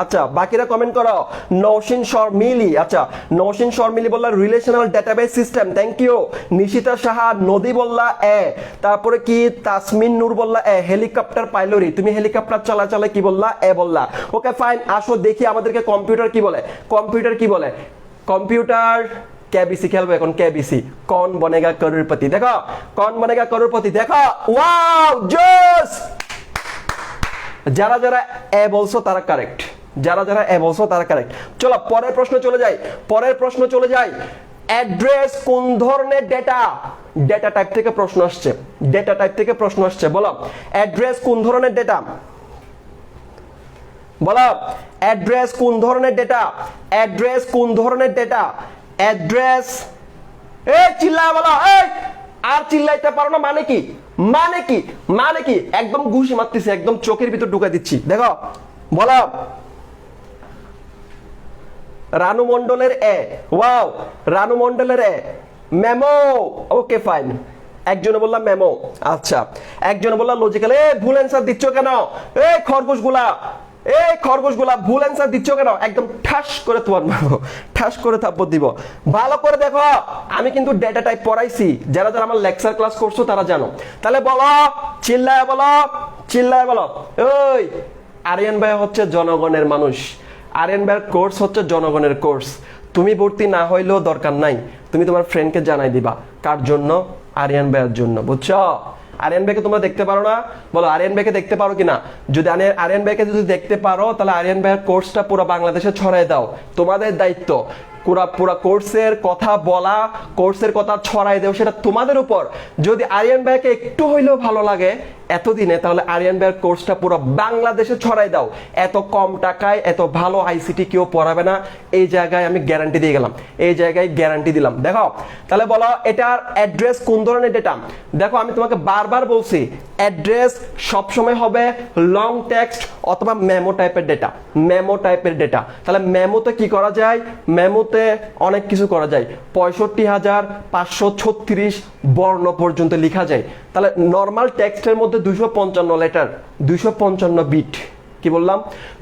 আচ্ছা বাকিরা কমেন্ট করো। নওশিন শর্মিলি, আচ্ছা নওশিন শর্মিলি বললা relational database system, thank you. Nishita Saha Nodi বললা এ। তারপরে কি তাসমিন নূর বললা এ। হেলিকপ্টার পাইলরি, তুমি হেলিকপ্টার চালা কি বললা? এ বললা। ওকে ফাইন, আসো দেখি আমাদেরকে কম্পিউটার কি বলে। কম্পিউটার কি বলে? কম্পিউটার কেবিসি খেলবো এখন, কেবিসি কौन बनेगा करोड़पति। দেখো कौन बनेगा करोड़पति, দেখো ওয়াও জোস। যারা যারা এ বলছো তারা কারেক্ট, যারা যারা এ বলছো তারা কারেক্ট। চলো পরের প্রশ্ন চলে যাই, পরের প্রশ্ন চলে যাই। অ্যাড্রেস কোন ধরনের ডেটা? ডেটা টাইপ থেকে প্রশ্ন আসছে, ডেটা টাইপ থেকে প্রশ্ন আসছে। বলো অ্যাড্রেস কোন ধরনের ডেটা? বলো অ্যাড্রেস কোন ধরনের ডেটা? অ্যাড্রেস কোন ধরনের ডেটা? অ্যাড্রেস, এই চিল্লায় বলো, এই আর চিল্লাইতে পারো না মানে কি? মানে কি? মানে কি? একদম ঘুষি মারতেছি, একদম চোখের ভিতর ঢুকাই দিচ্ছি। দেখো বলো, রানু মন্ডলের এ। ওয়াও, রানু মন্ডলের এ। Memo, okay fine. একজনে বললাম মেমো, আচ্ছা একজনে বললাম লজিক্যাল। এ ভুল অ্যান্সার দিচ্ছ কেন? এই খরগোশগুলা, এই খরগোশগুলা ভুল অ্যান্সার দিচ্ছ কেন? একদম ঠাস করে তোমার মারবো, ঠাস করে থাপ্পড় দিব। ভালো করে দেখো, আমি কিন্তু ডেটা টাইপ পড়াইছি, যারা যারা আমার লেকচার ক্লাস করছো তারা জানো। তাহলে বলো, চিল্লায় বলো, চিল্লায় বলো। ওই আরিয়ান ভাই হচ্ছে জনগণের মানুষ, আরিয়ান ভাইয়ের কোর্স হচ্ছে জনগণের কোর্স। তুমি ভর্তি না হইলেও দরকার নাই, তুমি তোমার ফ্রেন্ডকে জানাই দিবা। কার জন্য? আরিয়ান ভাইয়ের জন্য, বুঝছো? আরিয়ান ভাইকে তোমরা দেখতে পারো না? বলো আরিয়ান ভাইকে দেখতে পারো কিনা? যদি আরিয়ান ভাইকে যদি দেখতে পারো তাহলে আরিয়ান ভাইয়ের কোর্সটা পুরো বাংলাদেশে ছড়াই দাও, তোমাদের দায়িত্ব। পুরা পুরা কোর্সের কথা বলা, কোর্সের কথা ছড়াই দেও, সেটা তোমাদের উপর। যদি আরিয়ান ভাইকে একটু হইলেও ভালো লাগে এতদিনে, তাহলে আরিয়ান ভাইয়ের কোর্সটা পুরো বাংলাদেশে ছড়াই দাও। এত কম টাকায় এত ভালো আইসিটি কেউ পড়াবে না, এই জায়গায় আমি গ্যারান্টি দিয়ে গেলাম, এই জায়গায় গ্যারান্টি দিলাম। দেখো তাহলে বলো এটার অ্যাড্রেস কোন ধরনের ডেটা? দেখো আমি তোমাকে বারবার বলছি, অ্যাড্রেস সবসময় হবে লং টেক্সট অথবা মেমো টাইপের ডেটা, মেমো টাইপের ডেটা। তাহলে মেমোতে কি করা যায়? মেমোতে অনেক কিছু করা যায়, 65,536 বর্ণ পর্যন্ত লেখা যায়। তাহলে নর্মাল টেক্সটের মধ্যে 255 লেটার, 255 বিট, কি বললাম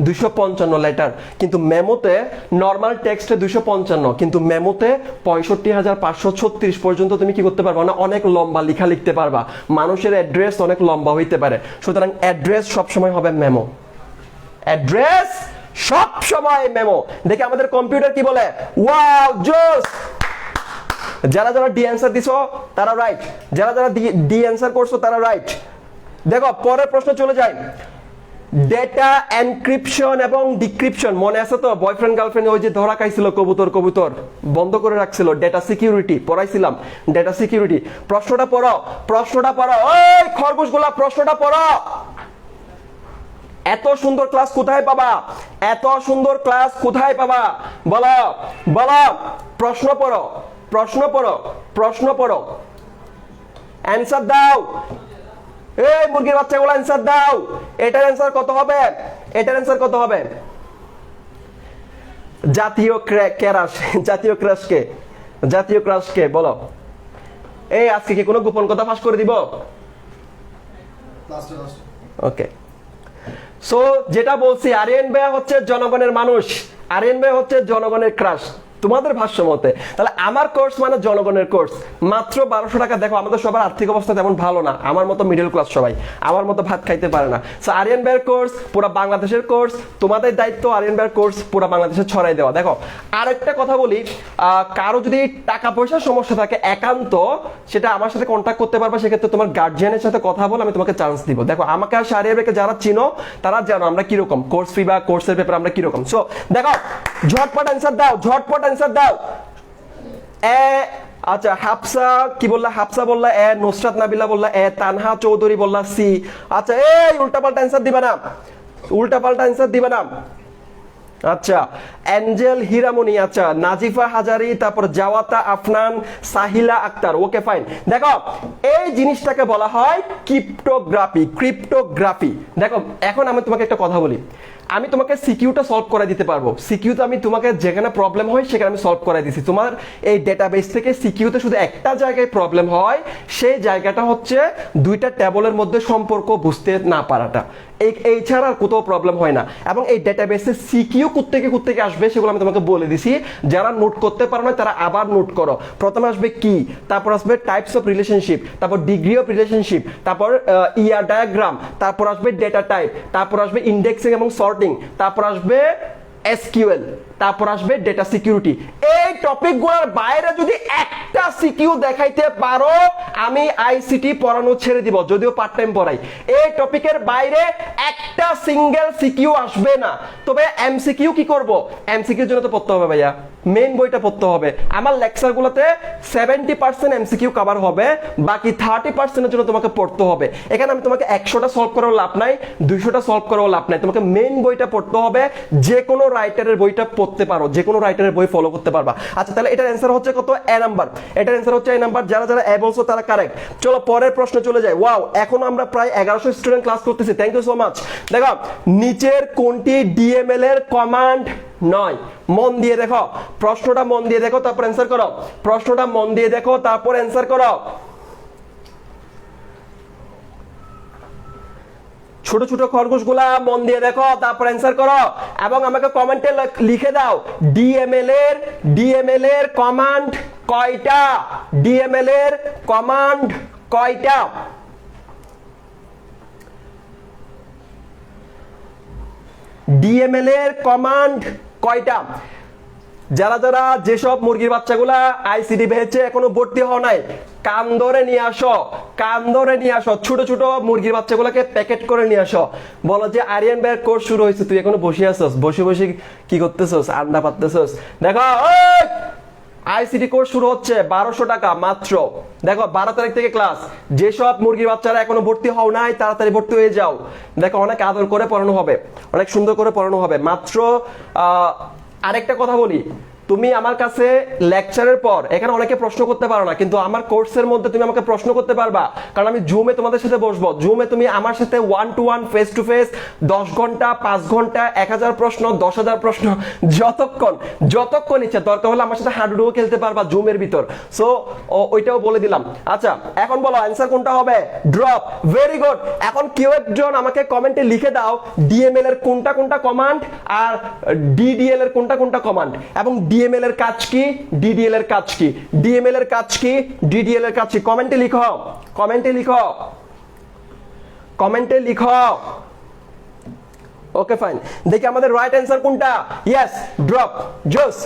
255 লেটার, কিন্তু মেমোতে নর্মাল টেক্সটে 255, কিন্তু মেমোতে 65,536 পর্যন্ত তুমি কি করতে পারবা না, অনেক লম্বা লেখা লিখতে পারবা। মানুষের অ্যাড্রেস অনেক লম্বা হইতে পারে, সুতরাং অ্যাড্রেস সবসময় হবে মেমো, অ্যাড্রেস সব সময় মেমো। দেখে আমাদের কম্পিউটার কি বলে, ওয়াও জোস। যারা যারা ডি অ্যান্সার দিছো তারা রাইট, যারা যারা ডি অ্যান্সার করছো তারা রাইট। দেখো পরের প্রশ্ন চলে যায়, ডেটা এনক্রিপশন এবং ডিক্রিপশন। মনে আছে তো বয়ফ্রেন্ড গার্লফ্রেন্ড ওই যে ধরা খাইছিল কবুতর কবুতর বন্ধ করে রাখছিল, ডেটা সিকিউরিটি পড়াইছিলাম, ডেটা সিকিউরিটি। প্রশ্নটা পড়ো, প্রশ্নটা পড়ো, ওই খরগোশগুলা প্রশ্নটা পড়ো। এত সুন্দর ক্লাস কোথায় পাবা, এত সুন্দর ক্লাস কোথায় পাবা? বলো বলো, প্রশ্ন পড়ো, প্রশ্ন পড়ো, প্রশ্ন পড়ো, অ্যান্সার দাও। এই মুরগির বাচ্চাগুলো অ্যান্সার দাও। এটার অ্যান্সার কত হবে? এটার অ্যান্সার কত হবে? জাতীয় ক্রাশ, জাতীয় ক্রাশকে, জাতীয় ক্রাশকে বলো। এই আজকে কি কোনো গোপন কথা ফাঁস করে দিব? ওকে, সো যেটা বলছি, আরিয়ান ভাই হচ্ছে জনগণের মানুষ, আরিয়ান ভাই হচ্ছে জনগণের ক্রাশ তোমাদের ভাষ্য মতে। তাহলে আমার কোর্স মানে জনগণের কোর্স, মাত্র 1200 টাকা। দেখো আমাদের সবার আর্থিক অবস্থা তেমন ভালো না, আমার মতো মিডল ক্লাস সবাই, আমার মতো ভাত খাইতে পারে না। সো আরিয়ান ভাইয়ের কোর্স পুরো বাংলাদেশের কোর্স, তোমাদের দায়িত্ব আরিয়ান ভাইয়ের কোর্স পুরো বাংলাদেশে ছড়াই দেওয়া। দেখো আরেকটা কথা বলি, কারো যদি টাকা পয়সার সমস্যা থাকে একান্ত, সেটা আমার সাথে কন্ট্যাক্ট করতে পারবে, সেক্ষেত্রে তোমার গার্জিয়ানের সাথে কথা বলে আমি তোমাকে চান্স দিব। দেখো আমাকে আর আরিয়ান ভাইকে যারা চিনো তারা জানো আমরা কিরকম, কোর্স ফি বা কোর্সের ব্যাপারে আমরা কিরকম। সো দেখো ঝটপট অ্যান্সার দাও, ঝটপট অ্যান্সার দাও। আচ্ছা হাফসা কি বললা? হাফসা বললা এ, নুসরাত নাবিলা বললা এ, তানহা চৌধুরী বললা সি। আচ্ছা এই উল্টাপাল্টা অ্যান্সার দিবা না, উল্টাপাল্টা অ্যান্সার দিবা না। আচ্ছা অ্যাঞ্জেল হীরামণি, আচ্ছা নাজিফা হাজারি, তারপর জাওয়াতা আফনান, সাহিলা আক্তার, ওকে ফাইন। দেখো এই জিনিসটাকে বলা হয় ক্রিপ্টোগ্রাফি, ক্রিপ্টোগ্রাফি। দেখো এখন আমি তোমাকে একটা কথা বলি, আমি তোমাকে সিকিউটা সলভ করে দিতে পারবো। সিকিউতে আমি তোমাকে যেখানে প্রবলেম হয় সেখানে আমি সলভ করে দিছি। তোমার এই ডেটাবেস থেকে সিকিউতে শুধু একটা জায়গায় প্রবলেম হয়, সেই জায়গাটা হচ্ছে দুইটা টেবলের মধ্যে সম্পর্ক বুঝতে না পারাটা। এই ছাড়া আর কোথাও প্রবলেম হয় না। এবং এই ডেটাবেসে সিকিউ কোত্থেকে আসবে সেগুলো আমি তোমাকে বলে দিছি। যারা নোট করতে পারো না তারা আবার নোট করো। প্রথমে আসবে কি, তারপর আসবে টাইপস অফ রিলেশনশিপ, তারপর ডিগ্রি অফ রিলেশনশিপ, তারপর ইয়ার ডায়াগ্রাম, তারপর আসবে ডেটা টাইপ, তারপর আসবে ইন্ডেক্সিং এবং সর্টিং, তারপর আসবে এসকিউএল, তারপর আসবে ডেটা সিকিউরিটি। এই টপিকগুলোর বাইরে যদি একটা সিকিউ দেখাইতে পারো আমি আইসিটি পড়ানো ছেড়ে দিব, যদিও পার্ট টাইম পড়াই। এই টপিকের বাইরে একটা সিঙ্গেল সিকিউ আসবে না। তবে এমসিকিউ কি করব? এমসিকিউর জন্য তো পড়তে হবে ভাইয়া, মেইন বইটা পড়তে হবে। আমার লেকচারগুলোতে 70% এমসিকিউ কভার হবে, বাকি 30%-এর জন্য তোমাকে পড়তে হবে। এখানে আমি তোমাকে 100টা সলভ করার লাভ নাই, 200টা সলভ করার লাভ নাই। তোমাকে মেইন বইটা পড়তে হবে। যে কোনো রাইটারের বইটা পড়তে পারো, যে কোনো রাইটারের বই ফলো করতে পারবা। আচ্ছা তাহলে এটার অ্যান্সার হচ্ছে কত? এ নাম্বার। এটার অ্যান্সার হচ্ছে এ নাম্বার। যারা যারা এ বলছো তারা কারেক্ট। চলো পরের প্রশ্ন চলে যায়। ওয়াও, এখন আমরা প্রায় 1100 স্টুডেন্ট ক্লাস করতেছি, থ্যাংক ইউ সো মাচ। দেখো নিচের কোনটি ডিএমএল এর কমান্ড নয়? মন দিয়ে দেখো প্রশ্নটা, মন দিয়ে দেখো তারপর অ্যান্সার করো। প্রশ্নটা মন দিয়ে দেখো তারপর অ্যান্সার করো। ছোট ছোট খরগোশগুলা মন দিয়ে দেখো তারপর অ্যান্সার করো এবং আমাকে কমেন্টে লিখে দাও ডিএমএল এর কমান্ড কয়টা? ডিএমএল এর কমান্ড কয়টা? ডিএমএল এর কমান্ড কয়টা? যারা যারা যেসব মুরগির বাচ্চাগুলা আইসিডি পেয়েছে এখনো ভর্তি হওয়া নাই, কান ধরে নিয়ে আসো, কান ধরে নিয়ে আসো, ছোট ছোট মুরগির বাচ্চাগুলোকে প্যাকেট করে নিয়ে আসো, বলো যে আরিয়ান ভাইয়ের কোর্স শুরু হয়েছে, তুই এখনো বসে আছস, বসে বসে কি করতেছস, আন্ডা পাততেছস। দেখো আইসিটি কোর্স শুরু হচ্ছে 1200 টাকা মাত্র। দেখো 12 তারিখ থেকে ক্লাস। যেসব মুরগির বাচ্চারা এখনো ভর্তি হও নাই তাড়াতাড়ি ভর্তি হয়ে যাও। দেখো অনেক আদর করে পড়ানো হবে, অনেক সুন্দর করে পড়ানো হবে মাত্র। আরেকটা কথা বলি, তুমি আমার কাছে লেকচারের পর এখানে অনেকে প্রশ্ন করতে পারো না, কিন্তু আমার কোর্সের মধ্যে তুমি আমাকে প্রশ্ন করতে পারবা, কারণ আমি জুমে তোমাদের সাথে বসবো। জুমে তুমি আমার সাথে 1 to 1 ফেস টু ফেস 10 ঘন্টা 5 ঘন্টা 1000 প্রশ্ন 10,000 প্রশ্ন যতক্ষণ ইচ্ছা, দরকার হলে আমার সাথে হাডুডুও খেলতে পারবা জুমের ভিতর। সো ওইটাও বলে দিলাম। আচ্ছা এখন বলো অ্যান্সার কোনটা হবে? ড্রপ। Very good. এখন কেউ একজন আমাকে কমেন্টে লিখে দাও ডিএমএল এর কোনটা কোনটা কমান্ড আর ডিডিএল এর কোনটা কোনটা কমান্ড, এবং ডিএমএল এর কাজ কি, ডিডিএল এর কাজ কি, ডিএমএল এর কাজ কি, ডিডিএল এর কাজ কি। কমেন্টে লিখো, কমেন্টে লিখো, কমেন্টে লিখো। ওকে ফাইন, দেখি আমাদের রাইট অ্যান্সার কোনটা। Yes, drop. জোস।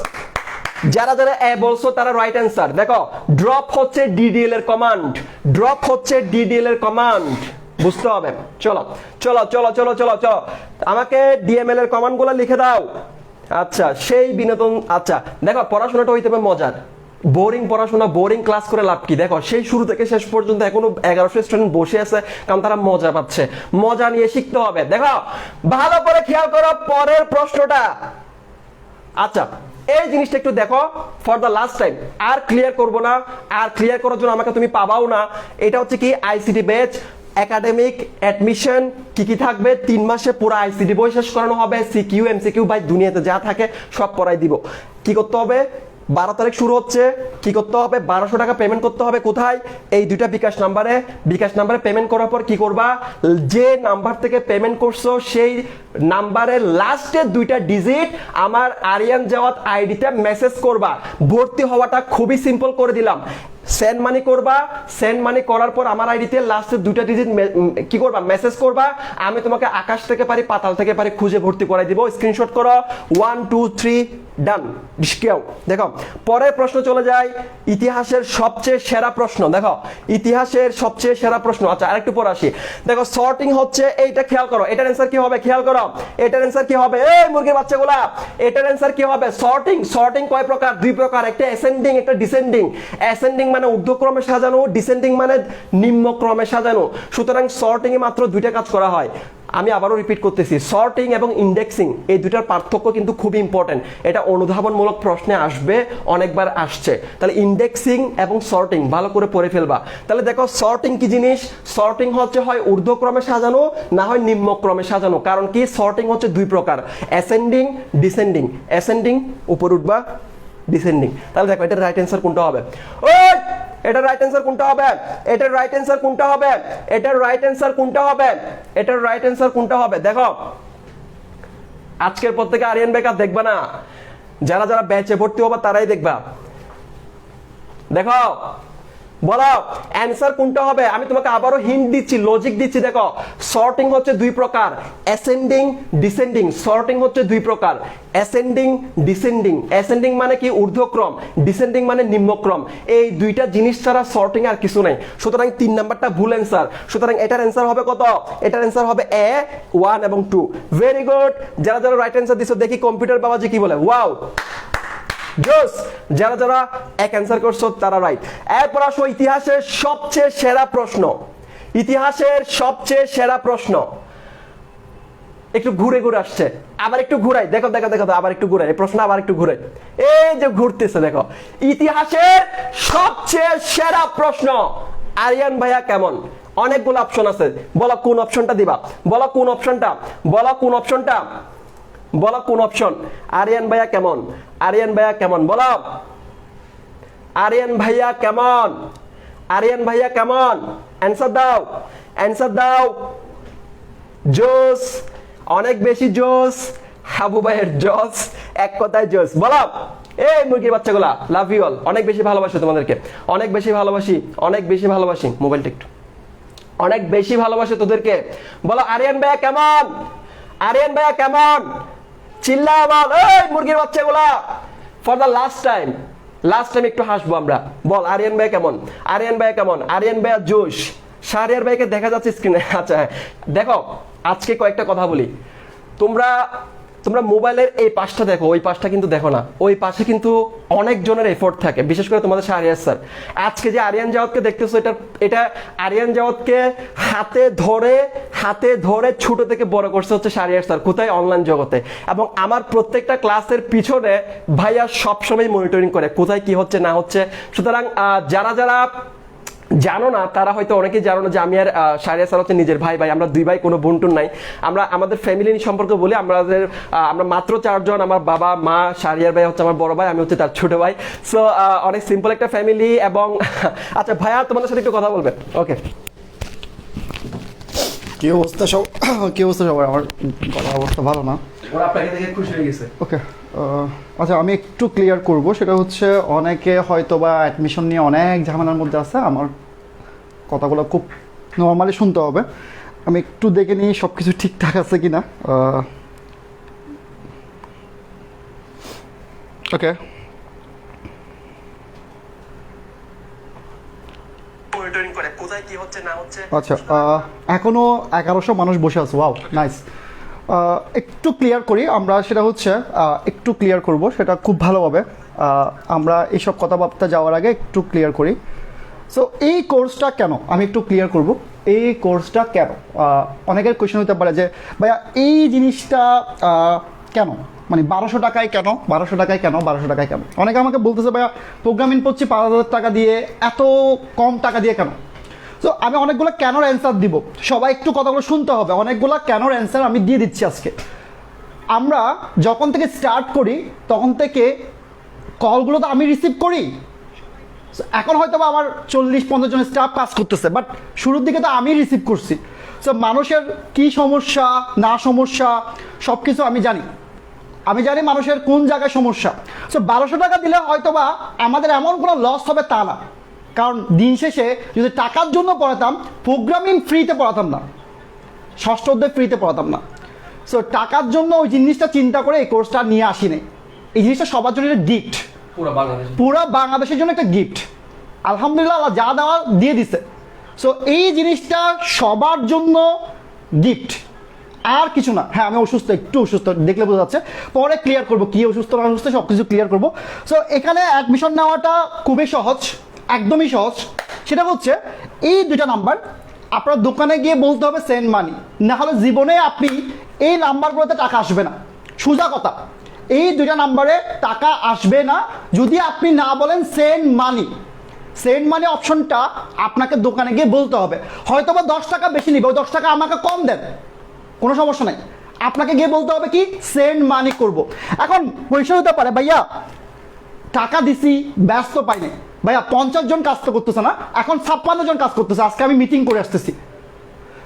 যারা যারা এ বলছো তারা রাইট অ্যান্সার। দেখো ড্রপ হচ্ছে ডিডিএল এর কমান্ড, ড্রপ হচ্ছে ডিডিএল এর কমান্ড, বুঝতে হবে। চলো চলো চলো চলো চলো চলো, আমাকে ডিএমএল এর কমান্ডগুলো লিখে দাও। আচ্ছা সেই বিনোদন। আচ্ছা দেখো পড়াশোনাটা হইতে হবে মজার, বোরিং পড়াশোনা বোরিং ক্লাস করে লাভ কি? দেখো সেই শুরু থেকে শেষ পর্যন্ত এখনো 1100 স্টুডেন্ট বসে আছে, কারণ তারা মজা পাচ্ছে, মজা নিয়ে শিখতে হবে। দেখো ভালো করে খেয়াল করো পরের প্রশ্নটা। আচ্ছা এই জিনিসটা একটু দেখো ফর দ্য লাস্ট টাইম, আর ক্লিয়ার করবো না, আর ক্লিয়ার করার জন্য আমাকে তুমি পাবাও না। এটা হচ্ছে কি আইসিটি ব্যাচ একাডেমিক অ্যাডমিশন। কি কি থাকবে? 3 মাসে পুরো আইসিটি বই শেষ করানো হবে, সিকিউ এমসিকিউ বাই দুনিয়াতে যা থাকে সব পড়াই দিব। কি করতে হবে? 12 তারিখ শুরু হচ্ছে, কি করতে হবে? 1200 টাকা পেমেন্ট করতে হবে। কোথায়? এই দুইটা বিকাশ নাম্বারে। বিকাশ নাম্বারে পেমেন্ট করার পর কি করবা? যে নাম্বার থেকে পেমেন্ট করছো সেই নাম্বারের লাস্টের 2টা ডিজিট আমার আরিয়ান জাওয়াত আইডিতে মেসেজ করবা। ভর্তি হওয়াটা খুবই সিম্পল করে দিলাম। সেন্ড মানি করবা, সেন্ড মানি করার পর আমার আইডিতে লাস্টের 2টা ডিজিট কি করবা? মেসেজ করবা। আমি তোমাকে আকাশ থেকে পারি পাতাল থেকে পারি খুঁজে ভর্তি করাই দিব। স্ক্রিনশট করো, 1 2 3 ডান। দেখো পরের প্রশ্ন চলে যায় ইতিহাসের সবচেয়ে সেরা প্রশ্ন। দেখো ইতিহাসের সবচেয়ে সেরা প্রশ্ন। আচ্ছা আরেকটু পর আসি। দেখো সর্টিং হচ্ছে এইটা, খেয়াল করো এটার অ্যান্সার কি হবে, খেয়াল করো এটার অ্যান্সার কি হবে। এই মুরগির বাচ্চাগুলা এটার অ্যান্সার কি হবে? সর্টিং। সর্টিং কয় প্রকার? 2 প্রকার, একটা অ্যাসেন্ডিং একটা ডিসেন্ডিং। অ্যাসেন্ডিং মানে ঊর্ধ্বক্রমে সাজানো, ডিসেন্ডিং মানে নিম্নক্রমে সাজানো। সুতরাং সর্টিং এ মাত্র 2টা কাজ করা হয়। আমি আবারও রিপিট করতেছি, সর্টিং এবং ইন্ডেক্সিং এই দুটার পার্থক্য কিন্তু খুবই ইম্পর্টেন্ট। এটা অনুধাবনমূলক প্রশ্নে আসবে, অনেকবার আসছে। তাহলে ইন্ডেক্সিং এবং সর্টিং ভালো করে পড়ে ফেলবা। তাহলে দেখো সর্টিং কি জিনিস? সর্টিং হচ্ছে হয় ঊর্ধ্বক্রমে সাজানো না হয় নিম্নক্রমে সাজানো। কারণ কি? সর্টিং হচ্ছে 2 প্রকার, অ্যাসেন্ডিং ডিসেন্ডিং। অ্যাসেন্ডিং উপর উঠবা, ডিসেন্ডিং। তাহলে দেখো এটার রাইট অ্যান্সার কোনটা হবে? ওই এটার রাইট অ্যান্সার কোনটা হবে? এটার রাইট অ্যান্সার কোনটা হবে? এটার রাইট অ্যান্সার কোনটা হবে? এটার রাইট অ্যান্সার কোনটা হবে? দেখো আজকের পর থেকে আরিয়ান বেকার দেখবা না, যারা যারা ব্যাচে ভর্তি হবা তারাই দেখবা। দেখো বলো অ্যান্সার কোনটা হবে? আমি তোমাকে আবারও হিন্ট দিচ্ছি, লজিক দিচ্ছি। দেখো সর্টিং হচ্ছে 2 প্রকার, অ্যাসেন্ডিং ডিসেন্ডিং। সর্টিং হচ্ছে 2 প্রকার, অ্যাসেন্ডিং ডিসেন্ডিং। অ্যাসেন্ডিং মানে কি? ঊর্ধ্বক্রম, ডিসেন্ডিং মানে নিম্নক্রম। এই 2টা জিনিস ছাড়া সর্টিং আর কিছু নাই। সুতরাং 3 নাম্বারটা ভুল অ্যান্সার। সুতরাং এটার অ্যান্সার হবে কত? এটার অ্যান্সার হবে এ 1 এবং 2। Very good. যারা যারা রাইট অ্যান্সার দিছো দেখি কম্পিউটার বাবাজি কি বলে। ওয়াও জোস। যারা যারা এক অ্যান্সার করছো তারা রাইট। এরপর আসো ইতিহাসের সবচেয়ে সেরা প্রশ্ন। ইতিহাসের সবচেয়ে সেরা প্রশ্ন একটু ঘুরে ঘুরে আসছে, আবার একটু ঘুরাই। দেখো দেখো দেখো আবার একটু ঘুরাই, এই প্রশ্ন আবার একটু ঘুরে, এই যে ঘুরতেছে। দেখো ইতিহাসের সবচেয়ে সেরা প্রশ্ন, আরিয়ান ভাইয়া কেমন? অনেকগুলো অপশন আছে, বলো কোন অপশনটা দিবা, বলো কোন অপশনটা, বলো কোন অপশনটা, বলো কোন অপশন। আরিয়ান ভাইয়া কেমন? আরিয়ান ভাইয়া কেমন? বলো আরিয়ান ভাইয়া কেমন? আরিয়ান ভাইয়া কেমন? অ্যান্সার দাও, অ্যান্সার দাও। জোস, অনেক বেশি জোস। হাবু ভাইয়ের জোস, এক কথায় জোস। বলো এই মুরগির বাচ্চাগুলা, লাভ ইউ অল। অনেক বেশি ভালোবাসি তোমাদেরকে, অনেক বেশি ভালোবাসি, অনেক বেশি ভালোবাসি। মোবাইলটা একটু, অনেক বেশি ভালোবাসি তোদেরকে। বলো আরিয়ান ভাইয়া কেমন? আরিয়ান ভাইয়া কেমন? চিল্লা বল এই মুরগির বাচ্চাগুলা। For the last time, last time একটু হাসবো আমরা। বল আরিয়ান ভাইয়া কেমন? আরিয়ান ভাইয়া কেমন? আরিয়ান ভাইয়া জোশ, শাহরিয়ার ভাইকে দেখা যাচ্ছে স্ক্রিনে। আচ্ছা দেখো, আজকে কয়েকটা কথা বলি। তোমরা তোমরা মোবাইলের এই পাশটা দেখো, ওই পাশটা কিন্তু দেখো না। ওই পাশে কিন্তু অনেক জনের এফোর্ট থাকে, বিশেষ করে তোমাদের শাহরিয়ার স্যার। আজকে যে আরিয়ান জাওয়াতকে দেখতেছো, এটা আরিয়ান জাওয়াতকে হাতে ধরে ছোট থেকে বড় করছে হচ্ছে শাহরিয়ার স্যার। কোথায়? অনলাইন জগতে। এবং আমার প্রত্যেকটা ক্লাসের পিছনে ভাইয়া সবসময় মনিটরিং করে কোথায় কি হচ্ছে না হচ্ছে। সুতরাং যারা জানো না, তারা হয়তো অনেকেই জানো না যে আমি আর শাহরিয়ার স্যার হচ্ছে নিজের ভাই। আমরা দুই ভাই, কোনো বোন টুন নাই। আমরা আমাদের ফ্যামিলি সম্পর্কে বলি, আমরা মাত্র 4 জন। আমার বাবা, মা, শাহরিয়ার ভাই হচ্ছে আমার বড় ভাই, আমি হচ্ছে তার ছোট ভাই। সো অনেক সিম্পল একটা ফ্যামিলি। এবং আচ্ছা ভাইয়া তোমাদের সাথে একটু কথা বলবে। ওকে, কি অবস্থা সবার? আমার গলার অবস্থা ভালো না। ওরা আপনাকে দেখে খুশি হয়ে গেছে। ওকে, আচ্ছা আমি একটু ক্লিয়ার করব। সেটা হচ্ছে অনেকে হয়তো বা অ্যাডমিশন নিয়ে অনেক ঝামেলার মধ্যে আছে। আমার কথাগুলো খুব নর্মালি শুনতে হবে। আমি একটু দেখে নিই সব কিছু ঠিকঠাক আছে কি না। ওকে, আচ্ছা এখনো 1100 মানুষ বসে আছে। Wow, nice. একটু ক্লিয়ার করি আমরা, সেটা হচ্ছে একটু ক্লিয়ার করব, সেটা খুব ভালোভাবে। আমরা এইসব কথাবার্তা যাওয়ার আগে একটু ক্লিয়ার করি। সো এই কোর্সটা কেন, আমি একটু ক্লিয়ার করব। এই কোর্সটা কেন, অনেকের কোয়েশ্চেন হতে পারে যে ভাইয়া এই জিনিসটা কেন, মানে 1200 টাকায় কেন, 1200 টাকায় কেন, 1200 টাকায় কেন। অনেকে আমাকে বলতেছে ভাইয়া প্রোগ্রামিং পড়ছি 5000 টাকা দিয়ে, এত কম টাকা দিয়ে কেন। তো আমি অনেকগুলো কেনর অ্যান্সার দিব, সবাই একটু কথাগুলো শুনতে হবে। অনেকগুলো কেনর অ্যান্সার আমি দিয়ে দিচ্ছি আজকে। আমরা যখন থেকে স্টার্ট করি তখন থেকে কলগুলো তো আমি রিসিভ করি। এখন হয়তো বা আমার 40-50 জন স্টাফ কাজ করতেছে, বাট শুরুর দিকে তো আমি রিসিভ করছি। সো মানুষের কি সমস্যা না সমস্যা সব কিছু আমি জানি মানুষের কোন জায়গায় সমস্যা। সো 1200 টাকা দিলে হয়তো বা আমাদের এমন কোনো লস হবে তা না, কারণ দিন শেষে যদি টাকার জন্য পড়াতাম, প্রোগ্রামিং ফ্রিতে পড়াতাম না, ষষ্ঠ অধ্যায় ফ্রিতে পড়াতাম না। সো টাকার জন্য ওই জিনিসটা চিন্তা করে এই কোর্সটা নিয়ে আসিনি। এই জিনিসটা সবার জন্য একটা গিফট, পুরো বাংলাদেশের জন্য একটা গিফট। আলহামদুলিল্লাহ, আল্লাহ যা দেওয়ার দিয়ে দিছে। সো এই জিনিসটা সবার জন্য গিফট, আর কিছু না। হ্যাঁ আমি একটু অসুস্থ দেখলে বোঝা যাচ্ছে, পরে ক্লিয়ার করবো কি অসুস্থ না অসুস্থ সব কিছু ক্লিয়ার করবো। সো এখানে অ্যাডমিশন নেওয়াটা খুবই সহজ, একদমই সহজ। সেটা হচ্ছে এই দুইটা নাম্বার আপনার দোকানে গিয়ে বলতে হবে সেন্ড মানি, না হলে জীবনে আপনি এই নাম্বারগুলোতে টাকা আসবে না। সোজা কথা, এই দুইটা নাম্বারে টাকা আসবে না যদি আপনি না বলেন সেন্ড মানি। সেন্ড মানি অপশনটা আপনাকে দোকানে গিয়ে বলতে হবে। হয়তো বা 10 টাকা বেশি নিবে, ওই 10 টাকা আমাকে কম দেন, কোনো সমস্যা নাই। আপনাকে গিয়ে বলতে হবে কি সেন্ড মানি করব। এখন পয়সা হতে পারে ভাইয়া টাকা দিছি ব্যস্ত পাইনি, ভাইয়া 50 জন কাজ তো করতেছে না, এখন 56 জন কাজ করতেছে, আজকে আমি মিটিং করে আসতেছি।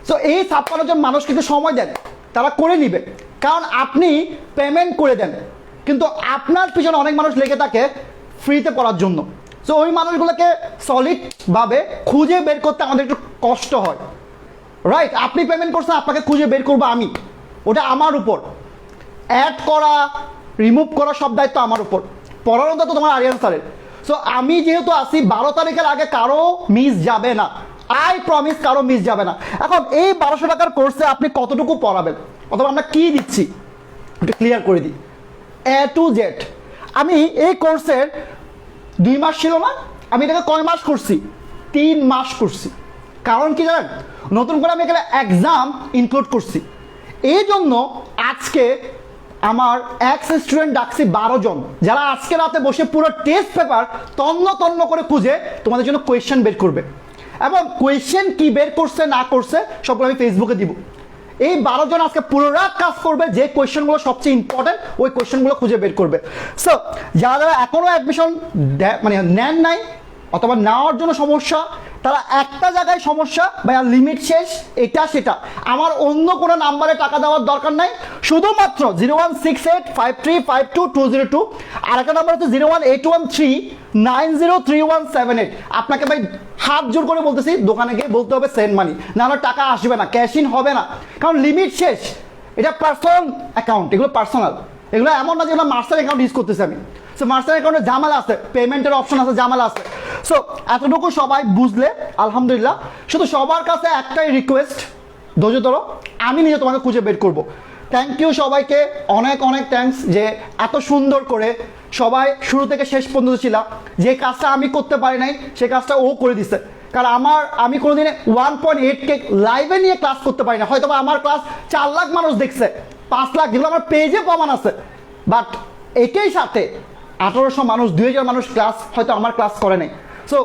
সো এই 56 জন মানুষ কিন্তু সময় দেন, তারা করে নিবে, কারণ আপনি পেমেন্ট করে দেন, কিন্তু আপনার পিছনে অনেক মানুষ লেগে থাকে ফ্রিতে পড়ার জন্য। সো ওই মানুষগুলোকে সলিডভাবে খুঁজে বের করতে আমাদের একটু কষ্ট হয়, রাইট? আপনি পেমেন্ট করছেন, আপনাকে খুঁজে বের করবো আমি, ওটা আমার উপর। অ্যাড করা, রিমুভ করা সব দায়িত্ব আমার উপর, পড়ানোটা তো তোমার আরিয়ান স্যারের। সো আমি যেহেতু আসি 12 তারিখের আগে কারো মিস যাবে না, আই প্রমিস কারো মিস যাবে না। এখন এই 1200 টাকার কোর্সে আপনি কতটুকু পড়াবেন অথবা আমরা কি দিচ্ছি একটু ক্লিয়ার করে দিই। A to Z আমি এই কোর্সের 2 মাস ছিল না, আমি এটাকে কয় মাস করছি? 3 মাস করছি। কারণ কি জানেন, নতুন করে আমি এখানে এক্সাম ইনক্লুড করছি। এই জন্য আজকে আমার এক্স স্টুডেন্ট ডাকছি 12 জন, যারা আজকে রাতে বসে পুরো টেস্ট পেপার তন্ন তন্ন করে খুঁজে তোমাদের জন্য কোয়েশ্চেন বের করবে, এবং কোয়েশ্চেন কি বের করছে না করছে সবগুলো আমি ফেসবুকে দিব। এই 12 জন আজকে পুরো রাত কাজ করবে, যে কোয়েশ্চেনগুলো সবচেয়ে ইম্পর্টেন্ট ওই কোয়েশ্চেনগুলো খুঁজে বের করবে। সো যারা এখনো অ্যাডমিশন মানে নেন নাই অথবা নেওয়ার জন্য সমস্যা, তারা একটা জায়গায় সমস্যা, ভাইয়া লিমিট শেষ, এটা সেটা, আমার অন্য কোনো নাম্বারে টাকা দেওয়ার দরকার নাই। শুধুমাত্র 01685352 আর একটা নাম্বার হচ্ছে 01813903178। আপনাকে ভাই হাত জোর করে বলতেছি, দোকানে গিয়ে বলতে হবে সেন্ড মানি, না হলে টাকা আসবে না, ক্যাশ ইন হবে না, কারণ লিমিট শেষ। এটা পার্সোনাল অ্যাকাউন্ট, এগুলো পার্সোনাল, এগুলো এমন না যেগুলো মার্সাল অ্যাকাউন্ট ইউজ করতেছি আমি। সো মার্সাল অ্যাকাউন্টে ঝামেলা আছে, পেমেন্টের অপশন আছে, ঝামেলা আছে। সো এতটুকু সবাই বুঝলে আলহামদুলিল্লাহ। শুধু সবার কাছে একটাই রিকোয়েস্ট, ধৈর্য ধরো, আমি নিজে তোমাকে খুঁজে বের করব। থ্যাংক ইউ সবাইকে, অনেক অনেক থ্যাঙ্কস যে এত সুন্দর করে সবাই শুরু থেকে শেষ পর্যন্ত ছিলাম। যে কাজটা আমি করতে পারি নাই সেই কাজটা ও করে দিছে। কারণ আমি কোনোদিনে 1.8K লাইভে নিয়ে ক্লাস করতে পারি না। হয়তো বা আমার ক্লাস 4 লাখ মানুষ দেখছে, 5 লাখ, যেগুলো আমার পেজে প্রমাণ আছে। বাট একই সাথে 1800 মানুষ, 2000 মানুষ ক্লাস হয়তো আমার ক্লাস করে নাই। সো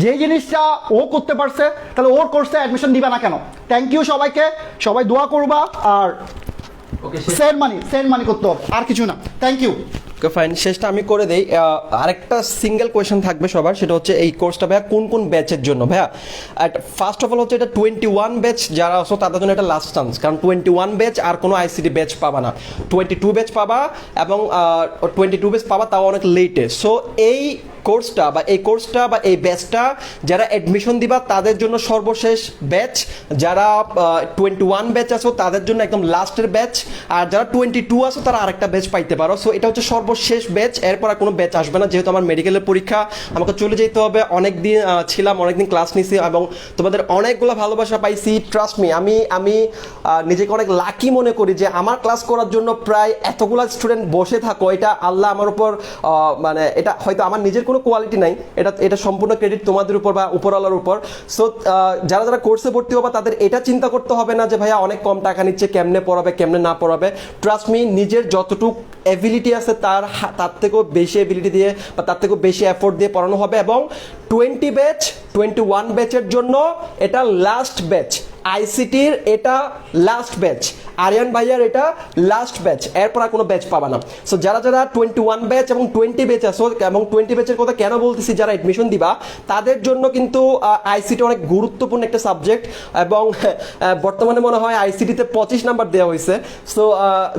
যে জিনিসটা ও করতে পারছে, তাহলে ওর কোর্সে অ্যাডমিশন দিবা না কেন? থ্যাংক ইউ সবাইকে, সবাই দোয়া করবা। আর সেন্ড মানি করতে হবে, আর কিছু না। Thank you. ওকে ফাইন, শেষটা আমি করে দেই। আরেকটা সিঙ্গেল কোয়েশ্চেন থাকবে সবার, সেটা হচ্ছে এই কোর্সটা ভাইয়া কোন কোন ব্যাচের জন্য? ভাইয়া ফার্স্ট অফ অল হচ্ছে এটা 21 ব্যাচ যারা আছো তাদের জন্য এটা লাস্ট চান্স, কারণ 21 ব্যাচ আর কোনো আইসিটি ব্যাচ পাবা না। 22 ব্যাচ পাবা, এবং 22 ব্যাচ পাবা তাও অনেক লেটে। সো এই কোর্সটা বা এই ব্যাচটা যারা অ্যাডমিশন দিবা তাদের জন্য সর্বশেষ ব্যাচ। যারা 21 ব্যাচ আছো তাদের জন্য একদম লাস্টের ব্যাচ, আর যারা 22 আছো তারা আরেকটা ব্যাচ পাইতে পারো। সো এটা হচ্ছে সর্বশেষ ব্যাচ, এরপর আর কোনো ব্যাচ আসবে না। যেহেতু আমার মেডিকেলের পরীক্ষা, আমাকে চলে যেতে হবে। অনেকদিন ছিলাম, অনেকদিন ক্লাস নিছি এবং তোমাদের অনেকগুলো ভালোবাসা পাইছি। ট্রাস্ট মি, আমি নিজেকে অনেক লাকি মনে করি যে আমার ক্লাস করার জন্য প্রায় এতগুলো স্টুডেন্ট বসে থাকো। এটা আল্লাহ আমার উপর, মানে এটা হয়তো আমার নিজের কোনো কোয়ালিটি নাই, এটা সম্পূর্ণ ক্রেডিট তোমাদের উপর বা উপরওয়ালার উপর। সো যারা যারা কোর্সে ভর্তি হবা তাদের এটা চিন্তা করতে হবে না যে ভাইয়া অনেক কম টাকা নিচ্ছে, কেমনে পড়াবে কেমনে না পড়াবে। ট্রাস্ট মি, নিজের যতটুকু এবিলিটি আছে তার থেকেও বেশি এবিলিটি দিয়ে বা তার থেকেও বেশি এফোর্ট দিয়ে পড়ানো হবে। এবং 21 ব্যাচের জন্য এটা লাস্ট ব্যাচ, আইসিটির এটা লাস্ট ব্যাচ, আরিয়ান ভাইয়ার এটা লাস্ট ব্যাচ, এরপর আর কোনো ব্যাচ পাবা না। সো যারা যারা 21 ব্যাচ এবং 20 ব্যাচ আসো, এবং 20 ব্যাচের কথা কেন বলতেছি, যারা অ্যাডমিশন দিবা তাদের জন্য কিন্তু আইসিটি অনেক গুরুত্বপূর্ণ একটা সাবজেক্ট, এবং বর্তমানে মনে হয় আইসিটিতে 25 নাম্বার দেওয়া হয়েছে। সো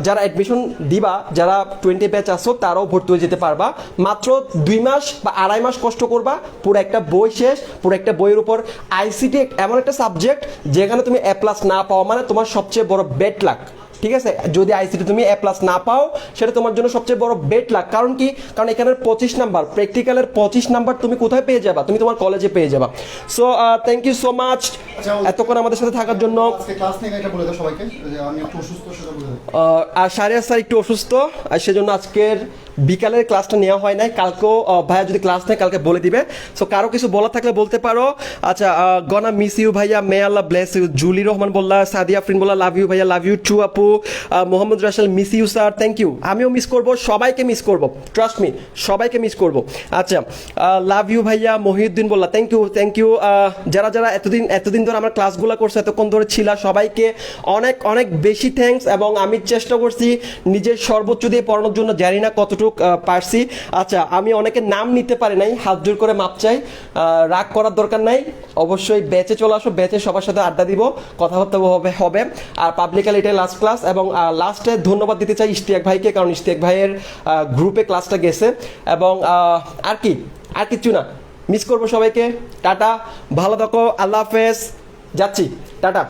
যারা অ্যাডমিশন দিবা, যারা 20 ব্যাচ আসো তারাও ভর্তি হয়ে যেতে পারবা। মাত্র 2 মাস বা 2.5 মাস কষ্ট করবা, পুরো একটা বই শেষ, পুরো একটা বইয়ের উপর। আইসিটি এমন একটা সাবজেক্ট যেখানে তুমি A+ না পাও মানে তোমার সবচেয়ে বড় বেড লাক। ঠিক আছে, যদি আইসিটি তুমি A+ না পাও সেটা তোমার জন্য সবচেয়ে বড় বেড লাক। কারণ কি? কারণ এখানের 25 নাম্বার, প্র্যাকটিক্যালের 25 নাম্বার তুমি কোথায় পেয়ে যাবা? তুমি তোমার কলেজে পেয়ে যাবা। So thank you so much এতক্ষণ আমাদের সাথে থাকার জন্য। ক্লাস নিয়ে এটা বলে দাও সবাইকে, আমি একটু অসুস্থ, সেটা বলে দাও। আর শাহরিয়ার স্যার একটু অসুস্থ, আর সেজন্য আজকের বিকালের ক্লাসটা নেওয়া হয় নাই। কালকেও ভাইয়া যদি ক্লাস নেয় কালকে বলে দিবে। সো কারো কিছু বলার থাকলে বলতে পারো। আচ্ছা, গনা মিস ইউ ভাইয়া, মে আল্লাহ ব্লেস ইউ। জুলি রহমান বললা, সাদিয়া আফরিন বললা লাভ ইউ ভাইয়া, লাভ ইউ টু আপু। Mohammad Rasel miss you sir, thank you. আমিও মিস করব, সবাইকে মিস করব, ট্রাস্ট মি, সবাইকে মিস করব। আচ্ছা, লাভ ইউ ভাইয়া। মহিউদ্দিন বললা থ্যাংক ইউ। যারা যারা এতদিন ধরে আমার ক্লাসগুলো করছে, এতক্ষণ ধরে ছিলা, সবাইকে অনেক অনেক বেশি থ্যাঙ্কস। এবং আমি চেষ্টা করছি নিজের সর্বোচ্চ দিয়ে পড়ানোর জন্য, জানি না কতটুকু পারছি। আচ্ছা, আমি অনেকের নাম নিতে পারি নাই, হাত জোর করে মাপ চাই। রাগ করার দরকার নাই, অবশ্যই ব্যাচে চলে আসো, ব্যাচে সবার সাথে আড্ডা দিব, কথাবার্তা হবে। আর পাবলিকালি এটাই লাস্ট ক্লাস। এবং লাস্টে ধন্যবাদ দিতে চাই ইশতিয়াক ভাইকে, কারণ ইশতিয়াক ভাইয়ের গ্রুপে ক্লাসটা গেছে। এবং আর কিচ্ছু না, মিস করবো সবাইকে। টাটা, ভালো থাকো, আল্লাহ হাফেজ, যাচ্ছি, টাটা।